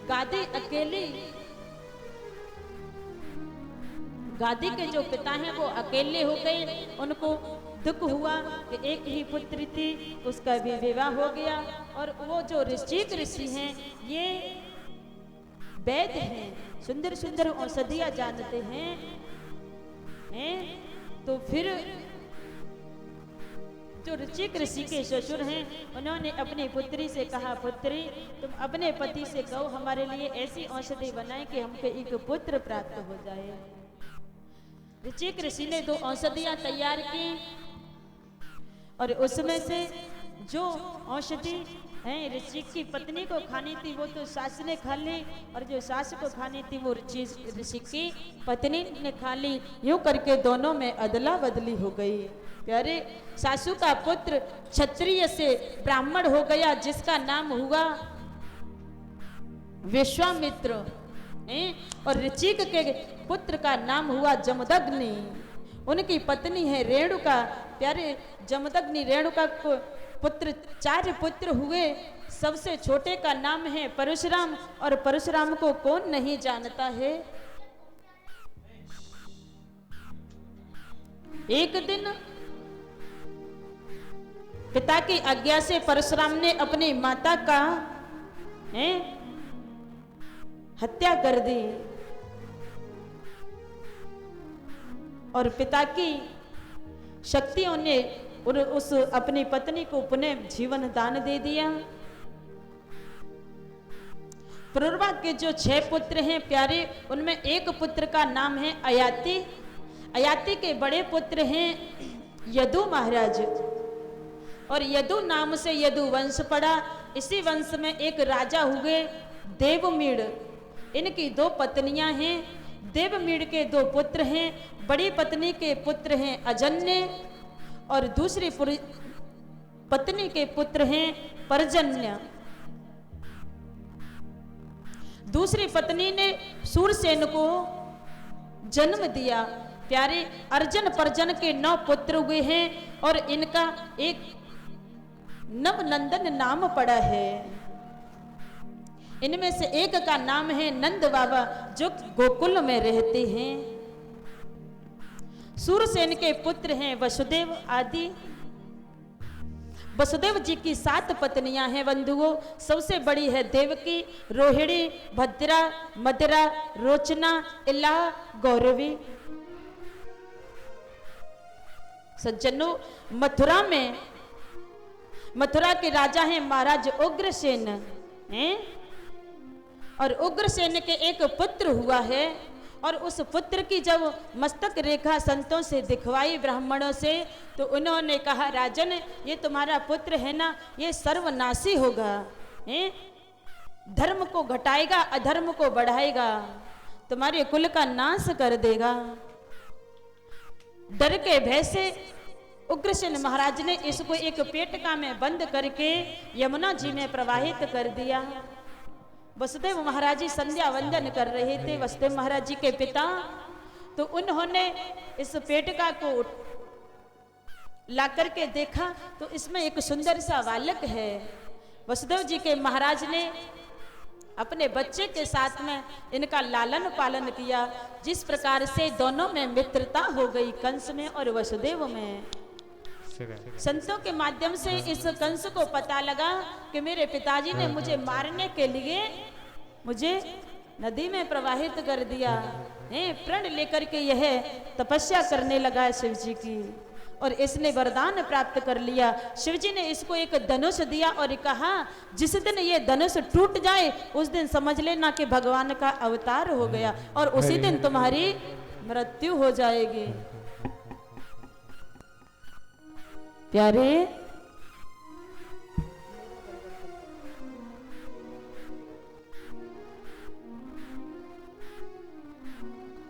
गाधी अकेली गादी के जो पिता हैं वो अकेले हो गए, उनको दुख हुआ कि एक ही पुत्री थी, उसका भी विवाह हो गया। और वो जो ऋषि हैं ये वैद्य हैं, सुंदर सुंदर औषधियां जानते हैं, तो फिर जो ऋषि के ससुर हैं उन्होंने अपनी पुत्री से कहा, पुत्री तुम अपने पति से कहो हमारे लिए ऐसी औषधि बनाए कि हमको एक पुत्र प्राप्त हो जाए। ऋषि ने 2 औषधियां तैयार की और उसमें से जो औषधि ऋषि की पत्नी को खानी थी वो तो सास ने खा ली, और जो सास को खानी थी वो ऋषि की पत्नी ने खा ली। यूं करके दोनों में अदला बदली हो गई। प्यारे, सासू का पुत्र क्षत्रिय से ब्राह्मण हो गया जिसका नाम हुआ विश्वामित्र, और ऋचिक के पुत्र का नाम हुआ जमदग्नि। उनकी पत्नी है रेणुका। प्यारे, जमदग्नि रेणुका को पुत्र 4 पुत्र हुए। सबसे छोटे का नाम है परशुराम, और परशुराम को कौन नहीं जानता है। एक दिन पिता की आज्ञा से परशुराम ने अपनी माता का हत्या कर दी, और पिता की शक्तियों ने उस अपनी पत्नी को पुनः जीवन दान दे दिया। पुरुरवा के जो 6 पुत्र हैं प्यारे, उनमें एक पुत्र का नाम है अयाति। अयाति के बड़े पुत्र हैं यदु महाराज, और यदु नाम से यदु वंश पड़ा। इसी वंश में एक राजा हुए देवमीड़। इनकी 2 पत्नियां हैं। देवमीड़ के 2 पुत्र हैं। बड़ी पत्नी के पुत्र हैं अजन्य, और दूसरी पत्नी के पुत्र हैं पर्जन्य। दूसरी पत्नी ने सूरसेन को जन्म दिया। प्यारे, अर्जन पर्जन के 9 पुत्र हुए हैं, और इनका एक नवनंदन नाम पड़ा है। इनमें से एक का नाम है नंद बाबा, जो गोकुल में रहते हैं। सूरसेन के पुत्र हैं वसुदेव आदि। वसुदेव जी की 7 पत्नियां हैं बंधुओं। सबसे बड़ी है देवकी, रोहिणी, भद्रा, मदरा, रोचना, इला, गौरवी। सज्जनों, मथुरा के राजा हैं महाराज उग्रसेन, और उग्रसेन के एक पुत्र हुआ है, और उस पुत्र की जब मस्तक रेखा संतों से दिखवाई ब्राह्मणों से, तो उन्होंने कहा, राजन ये तुम्हारा पुत्र है ना, ये सर्वनाशी होगा, धर्म को घटाएगा, अधर्म को बढ़ाएगा, तुम्हारे कुल का नाश कर देगा। डर के भय से उग्रसेन महाराज ने इसको एक पेटका में बंद करके यमुना जी में प्रवाहित कर दिया। वसुदेव महाराज जी संध्या वंदन कर रहे थे, वसुदेव महाराज जी के पिता, तो उन्होंने इस पेटका को ला करके देखा तो इसमें एक सुंदर सा बालक है। वसुदेव जी के महाराज ने अपने बच्चे के साथ में इनका लालन पालन किया, जिस प्रकार से दोनों में मित्रता हो गई, कंस में और वसुदेव में। संतों के माध्यम से इस कंस को पता लगा कि मेरे पिताजी ने मुझे मारने के लिए मुझे नदी में प्रवाहित कर दिया है। प्रण लेकर के यह तपस्या करने लगा है शिव जी की, और इसने वरदान प्राप्त कर लिया। शिव जी ने इसको एक धनुष दिया और कहा, जिस दिन ये धनुष टूट जाए उस दिन समझ लेना कि भगवान का अवतार हो गया, और उसी दिन तुम्हारी मृत्यु हो जाएगी। प्यारे,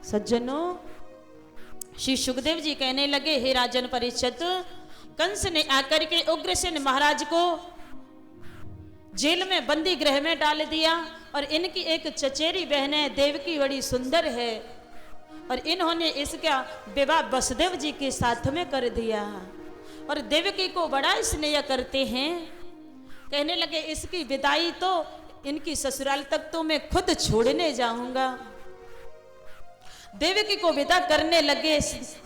सज्जनों, श्री सुखदेव जी कहने लगे, हे राजन परीक्षित, कंस ने आकर के उग्रसेन महाराज को जेल में बंदी गृह में डाल दिया, और इनकी एक चचेरी बहन है देवकी, बड़ी सुंदर है, और इन्होंने इसका विवाह वसुदेव जी के साथ में कर दिया, और देवकी को बड़ा स्नेह करते हैं। कहने लगे, इसकी विदाई तो इनकी ससुराल तक तो मैं खुद छोड़ने जाऊंगा। देवकी को विदा करने लगे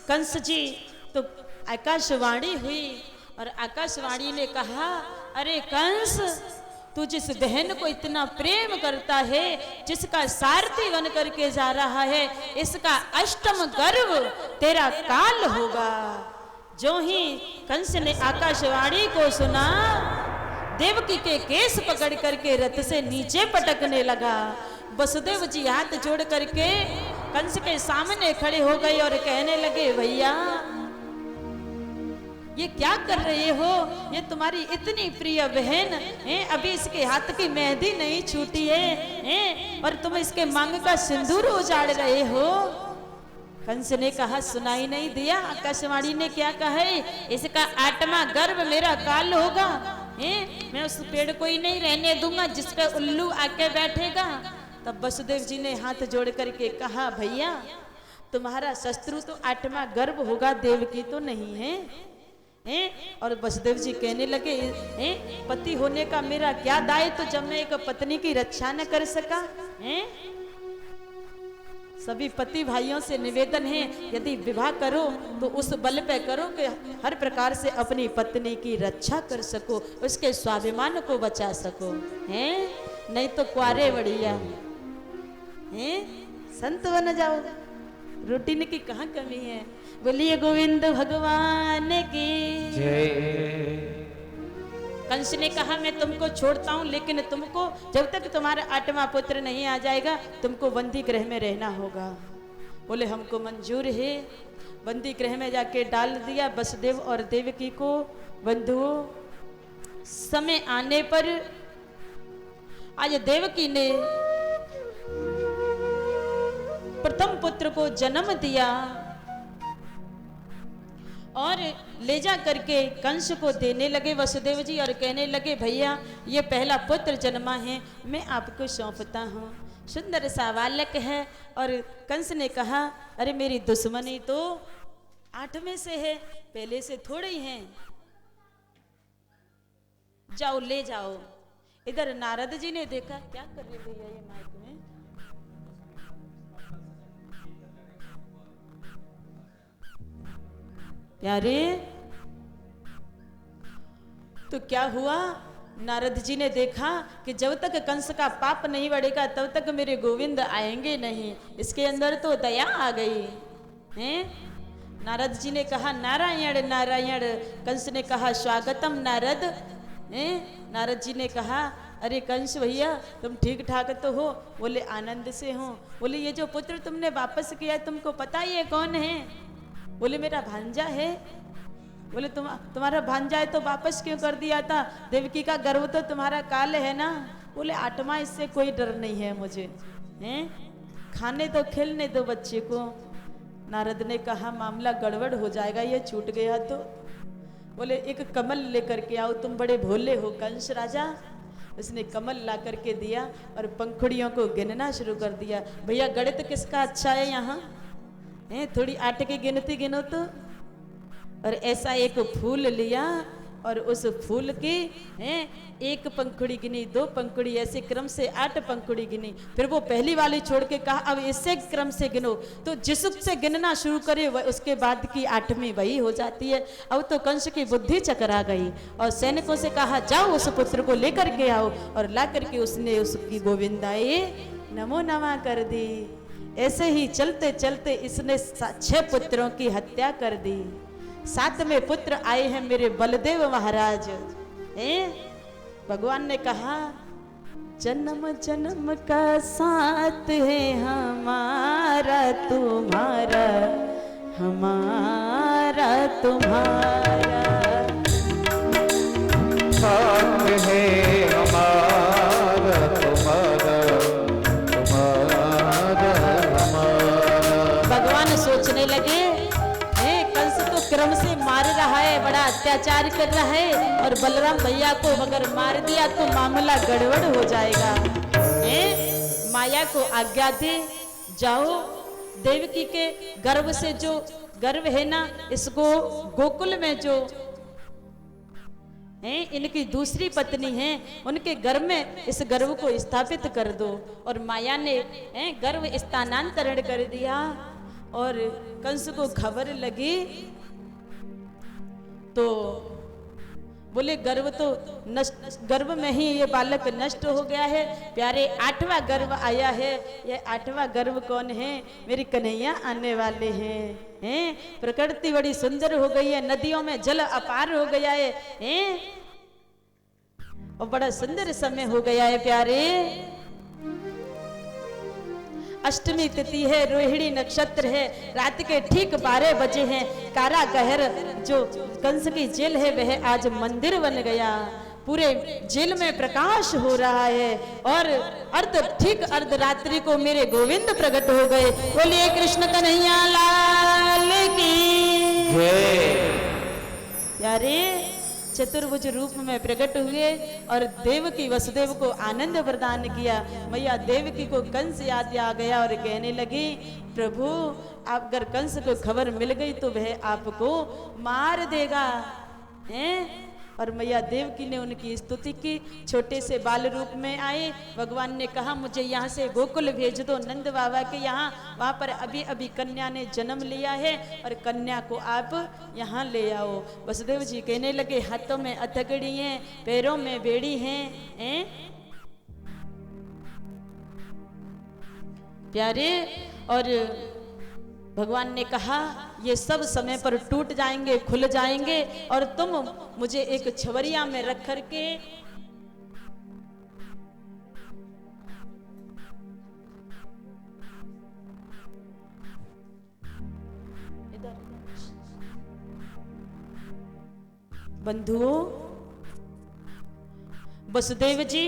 कंस जी, तो आकाशवाणी हुई और आकाशवाणी ने कहा, अरे कंस, तू जिस बहन को इतना प्रेम करता है, जिसका सारथी बन करके जा रहा है, इसका अष्टम गर्भ तेरा काल होगा। जो ही कंस ने आकाशवाणी को सुना, देवकी के केस पकड़ करके रथ से नीचे पटकने लगा। वसुदेव जी हाथ जोड़ करके कंस के सामने खड़े हो गए और कहने लगे, भैया ये क्या कर रहे हो? ये तुम्हारी इतनी प्रिय बहन है, अभी इसके हाथ की मेहंदी नहीं छूटी है, और तुम इसके मांग का सिंदूर उजाड़ रहे हो। कंस ने कहा, सुनाई नहीं दिया आकाशवाणी ने क्या कहा है? इसका 8वां गर्भ मेरा काल होगा। मैं उस पेड़ को ही नहीं रहने दूंगा जिसका उल्लू आके बैठेगा। तब वसुदेव जी ने हाथ जोड़ करके कहा, भैया तुम्हारा शत्रु तो 8वां गर्भ होगा, देवकी तो नहीं है। और वसुदेव जी कहने लगे, पति होने का मेरा क्या दायित्व तो जब मैं एक पत्नी की रक्षा न कर सका। सभी पति भाइयों से निवेदन है, यदि विवाह करो तो उस बल पे करो कि हर प्रकार से अपनी पत्नी की रक्षा कर सको, उसके स्वाभिमान को बचा सको, नहीं तो कुआरे बढ़िया संत बन जाओ। रूटीन की कहाँ कमी है? बोलिए गोविंद भगवान की जय। कंस ने कहा, मैं तुमको छोड़ता हूं, लेकिन तुमको जब तक तुम्हारा 8वां पुत्र नहीं आ जाएगा, तुमको बंदी गृह में रहना होगा। बोले हमको मंजूर है। बंदी गृह में जाके डाल दिया वसुदेव और देवकी को। बंधुओं, समय आने पर आज देवकी ने प्रथम पुत्र को जन्म दिया और ले जा करके कंस को देने लगे वसुदेव जी, और कहने लगे, भैया ये पहला पुत्र जन्मा है, मैं आपको सौंपता हूँ। सुंदर सा बालक है। और कंस ने कहा, अरे मेरी दुश्मनी तो 8 में से है, पहले से थोड़े ही हैं, जाओ ले जाओ। इधर नारद जी ने देखा, क्या कर रहे भैया ये माइक में? प्यारे, तो क्या हुआ? नारद जी ने देखा कि जब तक कंस का पाप नहीं बढ़ेगा तब तक मेरे गोविंद आएंगे नहीं। इसके अंदर तो दया आ गई है। नारद जी ने कहा, नारायण नारायण। कंस ने कहा, स्वागतम नारद। नारद जी ने कहा, अरे कंस भैया तुम ठीक ठाक तो हो? बोले आनंद से हो। बोले ये जो पुत्र तुमने वापस किया तुमको पता ही है कौन है? बोले मेरा भांजा है। बोले तुम्हारा भांजा है तो वापस क्यों कर दिया था? देवकी का गर्व तो तुम्हारा काल है ना। बोले 8वां, इससे कोई डर नहीं है मुझे, खाने तो खिलने दो बच्चे को। नारद ने कहा, मामला गड़बड़ हो जाएगा ये छूट गया तो। बोले एक कमल लेकर के आओ, तुम बड़े भोले हो कंस राजा। उसने कमल ला करके दिया और पंखुड़ियों को गिनना शुरू कर दिया। भैया गणित किसका अच्छा है यहाँ? थोड़ी 8 की गिनती गिनो तो। और ऐसा एक फूल लिया और उस फूल की एक पंखुड़ी गिनी, 2 पंखुड़ी, ऐसे क्रम से 8 पंखुड़ी गिनी। फिर वो पहली वाली छोड़ के कहा, अब इससे क्रम से गिनो। तो जिससे गिनना शुरू करे उसके बाद की 8वीं वही हो जाती है। अब तो कंस की बुद्धि चकरा गई और सैनिकों से कहा, जाओ उस पुत्र को लेकर के आओ। और ला करके उसने उसकी गोविंदाई नमो नमा कर दी। ऐसे ही चलते चलते इसने 6 पुत्रों की हत्या कर दी। 7वें पुत्र आए हैं मेरे बलदेव महाराज। भगवान ने कहा, जन्म जन्म का साथ है हमारा तुम्हारा, हमारा तुम्हारा साथ है हमारा तुम्हारा, तुम्हारा हमारा। भगवान सोचने लगे, कंस तो क्रम से मार रहा है, बड़ा अत्याचार कर रहा है, और बलराम भैया को अगर मार दिया तो मामला गड़बड़ हो जाएगा। माया को आज्ञा दे, जाओ देवकी के गर्भ से जो गर्भ है ना, इसको गोकुल में जो इनकी दूसरी पत्नी है उनके गर्भ में इस गर्भ को स्थापित कर दो। और माया ने गर्भ स्थानांतरण कर दिया। और कंस को खबर लगी तो बोले गर्भ तो नष्ट, गर्भ में ही ये बालक नष्ट हो गया है। प्यारे 8वां गर्भ आया है। ये 8वां गर्भ कौन है? मेरी कन्हैया आने वाले हैं। प्रकृति बड़ी सुंदर हो गई है, नदियों में जल अपार हो गया है, और बड़ा सुंदर समय हो गया है प्यारे। अष्टमी तिथि है, रोहिणी नक्षत्र है, रात के ठीक 12 बजे हैं। कारागृह जो कंस की जेल है वह आज मंदिर बन गया। पूरे जेल में प्रकाश हो रहा है और ठीक अर्धरात्रि को मेरे गोविंद प्रकट हो गए। बोलिए कृष्ण कन्हैया लाल की जय। प्यारे चतुर्भुज रूप में प्रकट हुए और देवकी वसुदेव को आनंद प्रदान किया। मैया देवकी को कंस याद आ गया और कहने लगी, प्रभु आप अगर कंस को खबर मिल गई तो वह आपको मार देगा, हैं? और मैया देवकी ने उनकी स्तुति की। छोटे से बाल रूप में आए। भगवान ने कहा मुझे यहाँ से गोकुल भेज दो, नंद बाबा के यहाँ, वहाँ पर अभी अभी कन्या ने जन्म लिया है और कन्या को आप यहाँ ले आओ। वसुदेव जी कहने लगे हाथों में हथकड़ी हैं, पैरों में बेड़ी हैं, प्यारे। और भगवान ने कहा ये सब समय पर टूट जाएंगे, खुल जाएंगे, और तुम मुझे एक छवरिया में रख करके बंधुओं, वसुदेव जी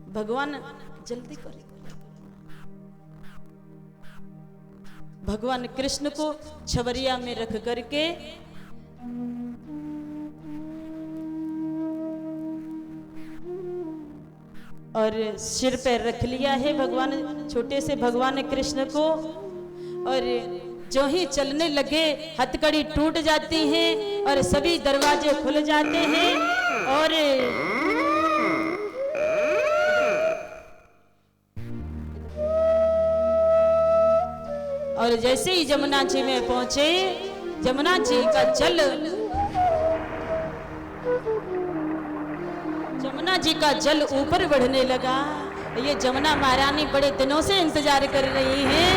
भगवान जल्दी करें, भगवान कृष्ण को छवरिया में रख करके और सिर पे रख लिया है भगवान, छोटे से भगवान कृष्ण को। और जो ही चलने लगे हथकड़ी टूट जाती है और सभी दरवाजे खुल जाते हैं। और जैसे ही जमुना जी में पहुंचे, जमुना जी का जल, जमुना जी का जल ऊपर बढ़ने लगा। ये जमुना महारानी बड़े दिनों से इंतजार कर रही हैं।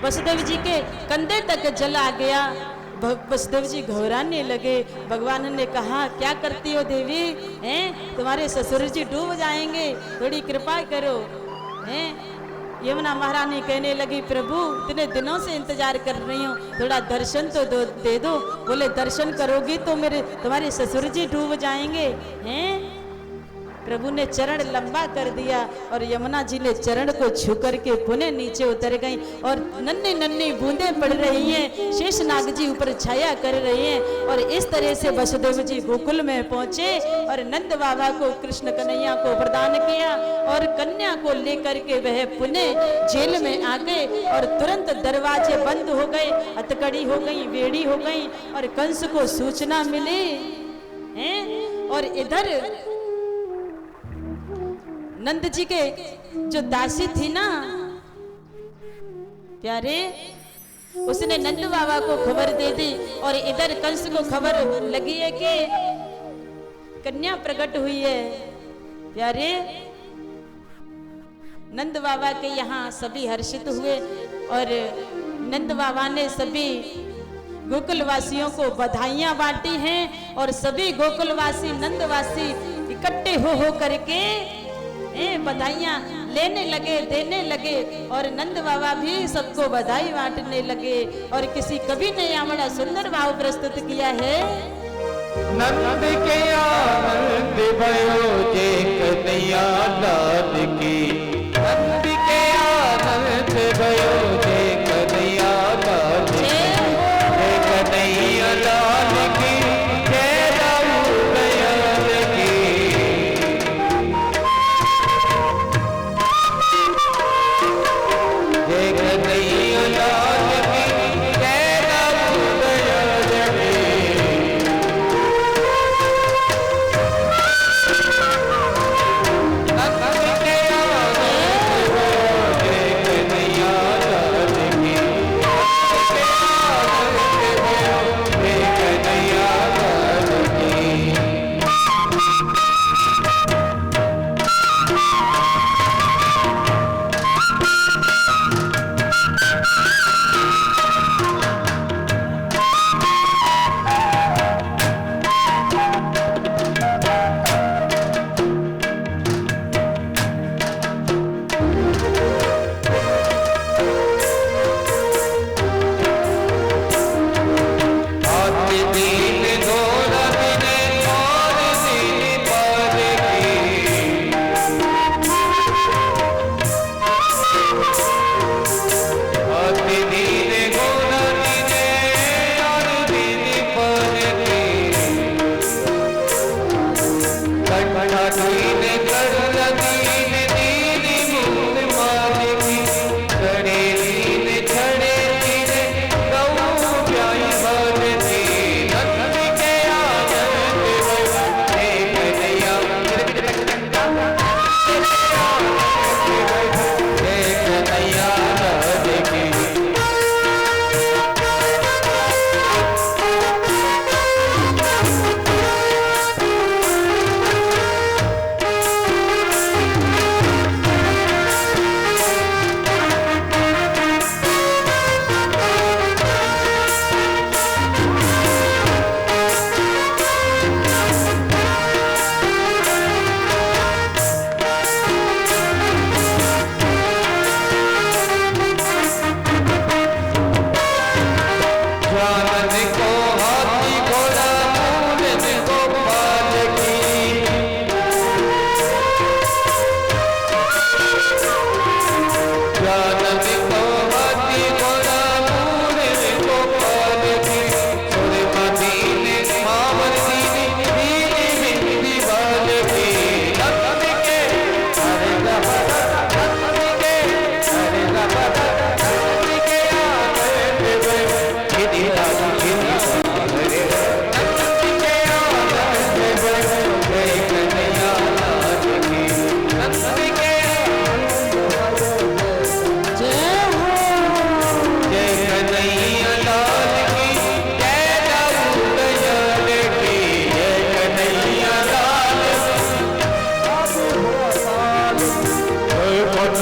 वसुदेव जी के कंधे तक जल आ गया। वसुदेव जी घबराने लगे। भगवान ने कहा क्या करती हो देवी, हैं? तुम्हारे ससुर जी डूब जाएंगे, थोड़ी कृपा करो, हैं? यमुना महारानी कहने लगी प्रभु इतने दिनों से इंतजार कर रही हूँ, थोड़ा दर्शन तो दे दो। बोले दर्शन करोगी तो तुम्हारे ससुर जी डूब जाएंगे, हैं? प्रभु ने चरण लंबा कर दिया और यमुना जी ने चरण को छू करके पुनः नीचे उतर गई और नन्ही नन्ही बूंदें पड़ रही हैं। शेषनाग जी ऊपर छाया कर रहे हैं। और इस तरह से वसुदेव जी गोकुल में पहुंचे और नंद बाबा को कृष्ण कन्हैया को प्रदान किया और कन्या को लेकर के वह पुनः जेल में आ गए और तुरंत दरवाजे बंद हो गए, हथकड़ी हो गई, बेड़ी हो गई और कंस को सूचना मिली, हैं? और इधर नंद जी के जो दासी थी ना प्यारे, उसने नंद बाबा को खबर दे दी और इधर कंस को खबर लगी है कि कन्या प्रकट हुई है। प्यारे नंद बाबा के यहाँ सभी हर्षित हुए और नंद बाबा ने सभी गोकुलवासियों को बधाइयां बांटी हैं और सभी गोकुलवासी नंदवासी इकट्ठे हो करके बधाइयां लेने लगे, देने लगे और नंद बाबा भी सबको बधाई बांटने लगे। और किसी कवि ने यहाँ बड़ा सुंदर भाव प्रस्तुत किया है। नंद के आनंद भयो जे कन्हैया लाल की, नंद के आनंद भयो जे कन्हैया लाल की, जय कन्हैया लाल की, जय राम दयाल की। जय कन्हैया लाल की, जय राम दयाल की। नंद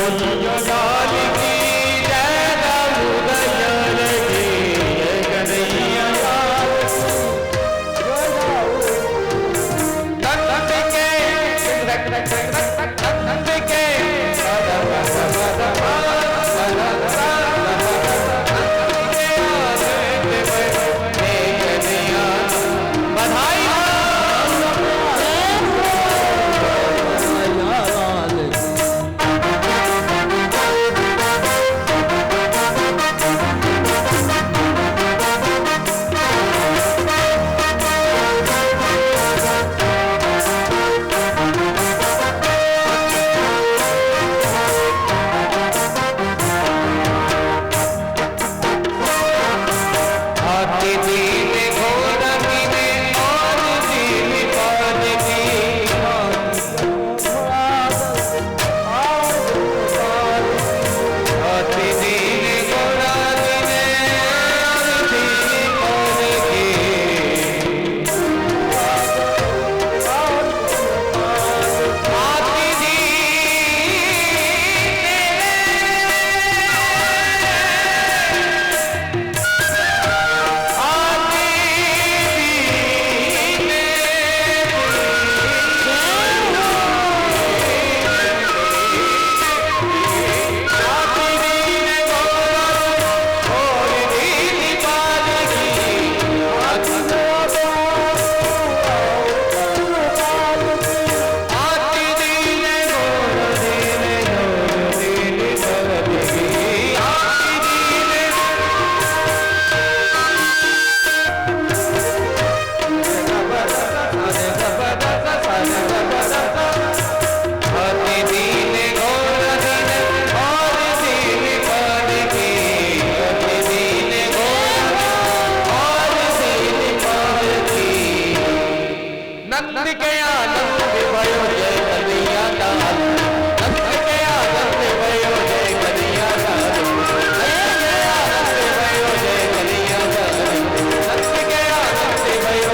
कन्हैया लाल की जय दाऊदयाल की जय कन्हैया लाल नंद के नंद के बधाई हाथी दीन घोड़ा कीने और दीन पाद की हाथी दीन घोड़ा कीने और दीन पाद की हाथी नंद के आनंद भयो जय कन्हैया लाल नंद के आनंद भयो जय कन्हैया लाल नंद के आनंद भयो जय कन्हैया लाल नंद के आनंद भयो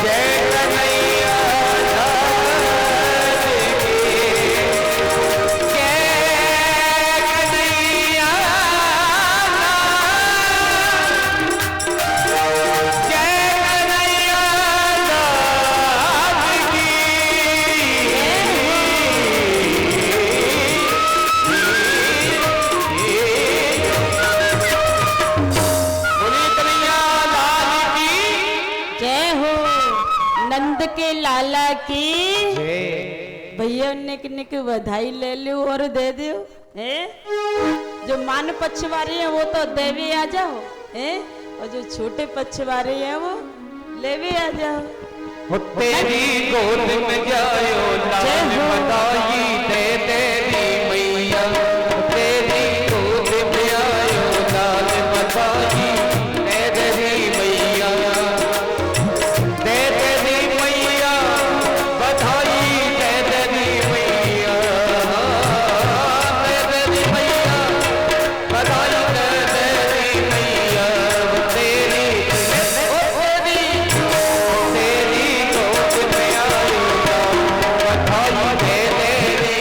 जय कन्हैया लाल जय कन्हैया लाल की जय कन्हैया जय हो नंद के लाला की भैया निक निक बधाई ले लो और दे दो है जो मान पक्ष वाले हैं वो तो देवी आ जाओ है और जो छोटे पक्ष वाले हैं वो लेवी आ जाओ तेरी गोद में जायो लाल बधाई दे तेरी मैया तेरी गोद में आयो लाल बधाई दे तेरी मैया दे तेरी मैया बधाई दे तेरी मैया दे तेरी मैया बधाई दे तेरी मैया तेरी तेरी गोद में आयो बधाई दे तेरी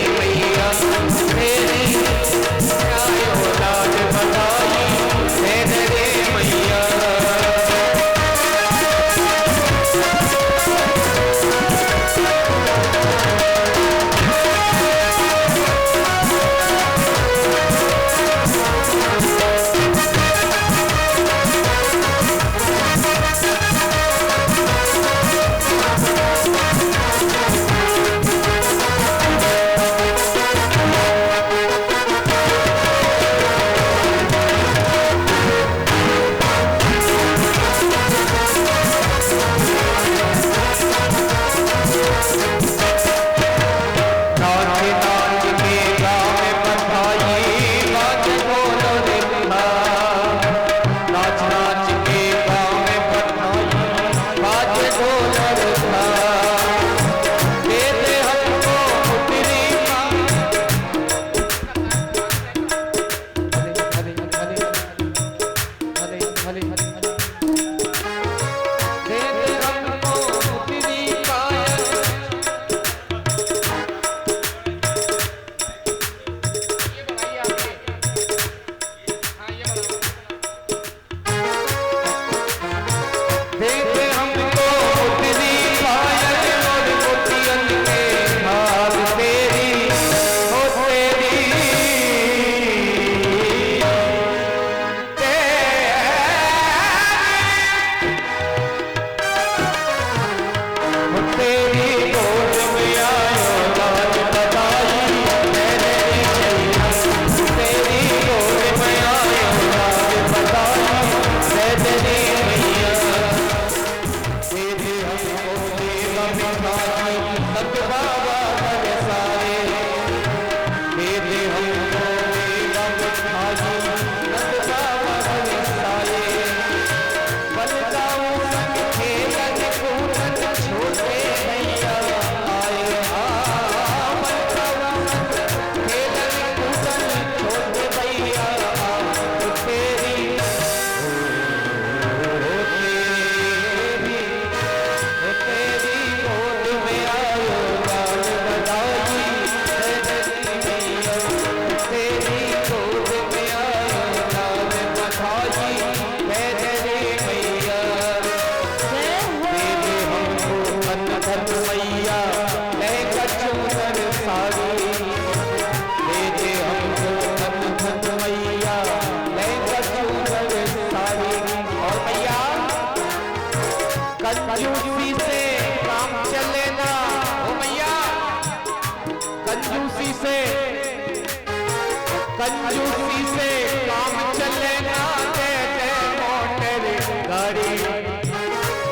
कंजूसी से काम चले ना देते मोटर गाड़ी,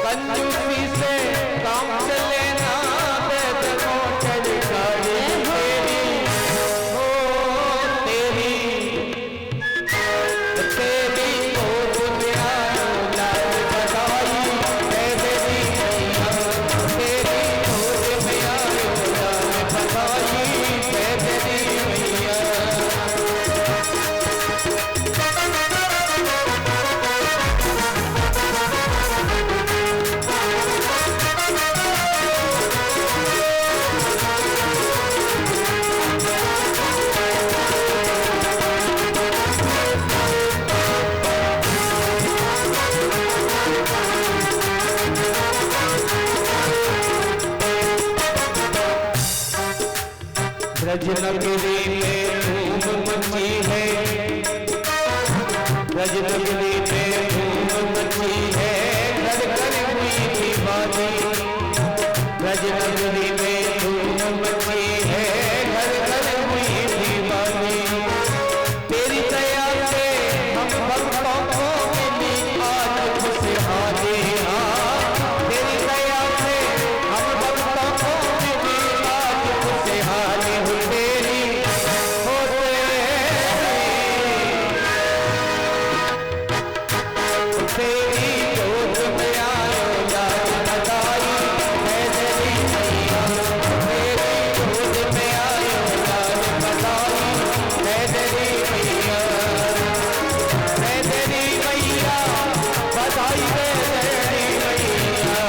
कंजूसी से काम चले ना देते मोटर गाड़ी। तेरी हो तेरी तेरी को दुनिया लाल बधाई है तेरी मैया, तेरी को दुनिया लाल बधाई है तेरी मैया। ब्रज नगरी में धूम मची है, ब्रज नगरी में धूम मची है, घर घर हुई दीवानी। ब्रज नगरी में धूम मची है, घर घर हुई दीवानी। तेरी दया से हम भक्तों को मिली आज खुशहाली। तेरी दया से हम भक्तों को मिली आज खुशहाली। हो तेरी हो तेरी गोद में आयो लाल बधाई है तेरी मैया, तेरी गोद में आयो लाल बधाई है तेरी मैया, है तेरी मैया बधाई है तेरी मैया,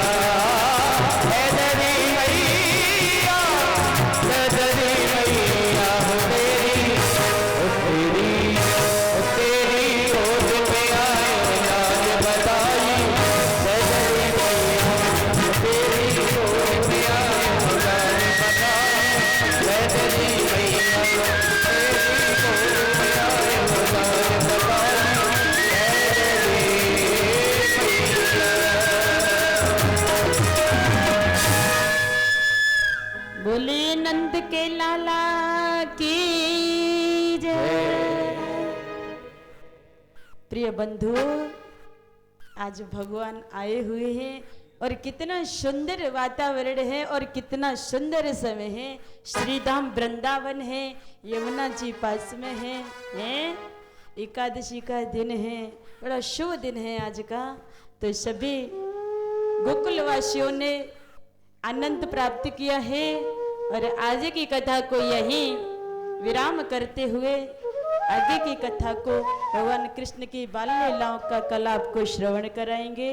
है तेरी मैया, है तेरी मैया। हो तेरी गोद में आयो लाल बधाई है तेरी मैया, तेरी गोद में आयो लाल बधाई है तेरी मैया, तेरी गोद में आयो लाल बधाई है तेरी मैया। बोले नंद के लाला की जय। प्रिय बंधु, आज भगवान आए हुए हैं और कितना सुंदर वातावरण है और कितना सुंदर समय है। श्री धाम वृंदावन है, यमुना जी पास में है, एकादशी का दिन है, बड़ा शुभ दिन है आज का। तो सभी गोकुलवासियों ने आनंद प्राप्त किया है और आगे की कथा को यहीं विराम करते हुए आगे की कथा को भगवान कृष्ण की बाल लीलाओं का कल आपको श्रवण कराएंगे।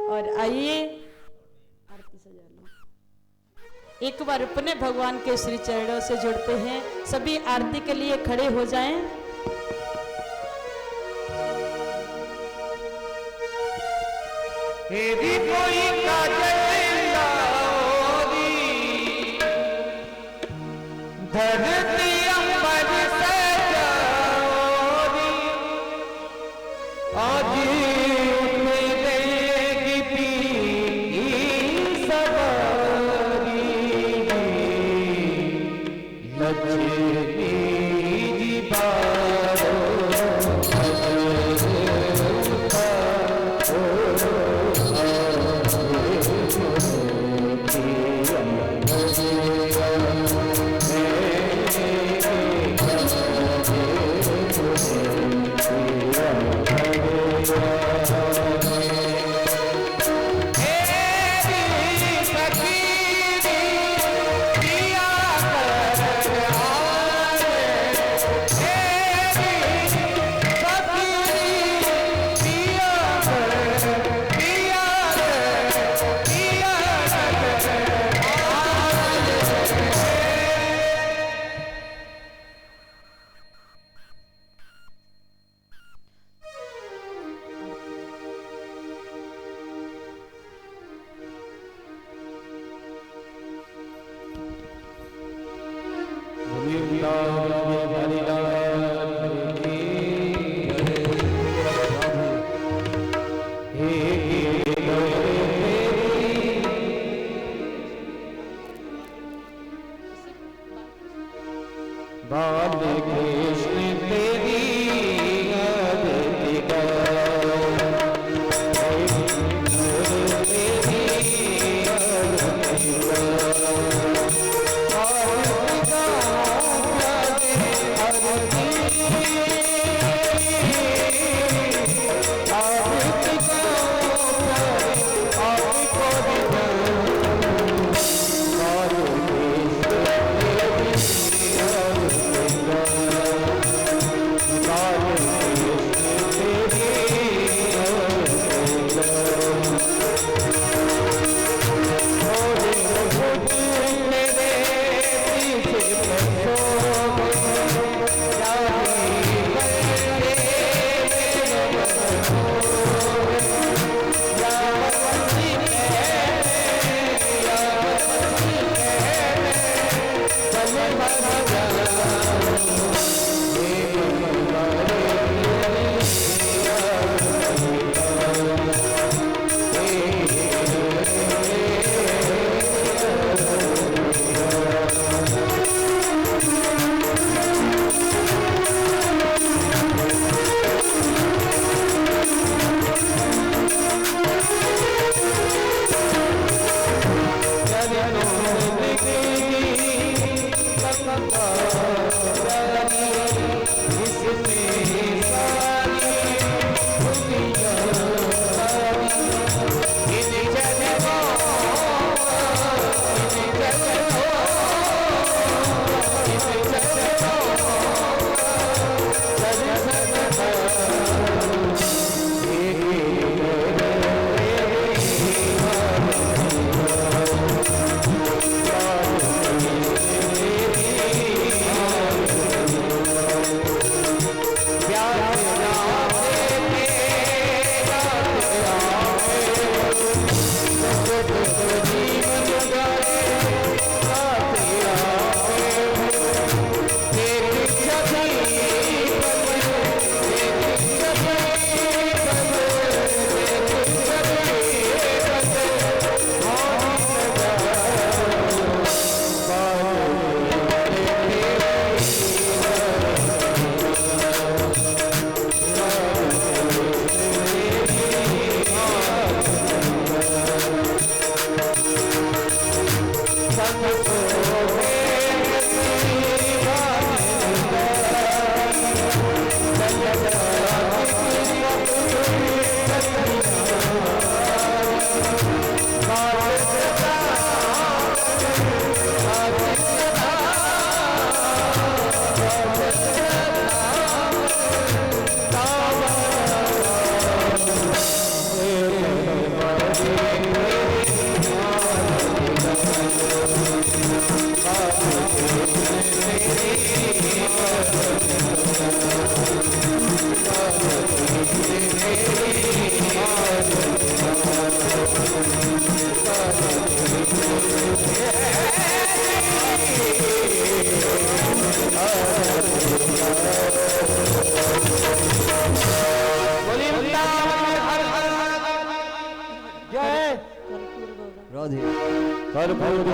और आइए आरती सजा लो। एक बार अपने भगवान के श्री चरणों से जुड़ते हैं। सभी आरती के लिए खड़े हो जाएं। तेरी कोई काजल लाओरी, धरती अंबर सजाओरी, आज उतरेगी पी सवारी, लक्ष्मी जी बारो Hare कर्पूर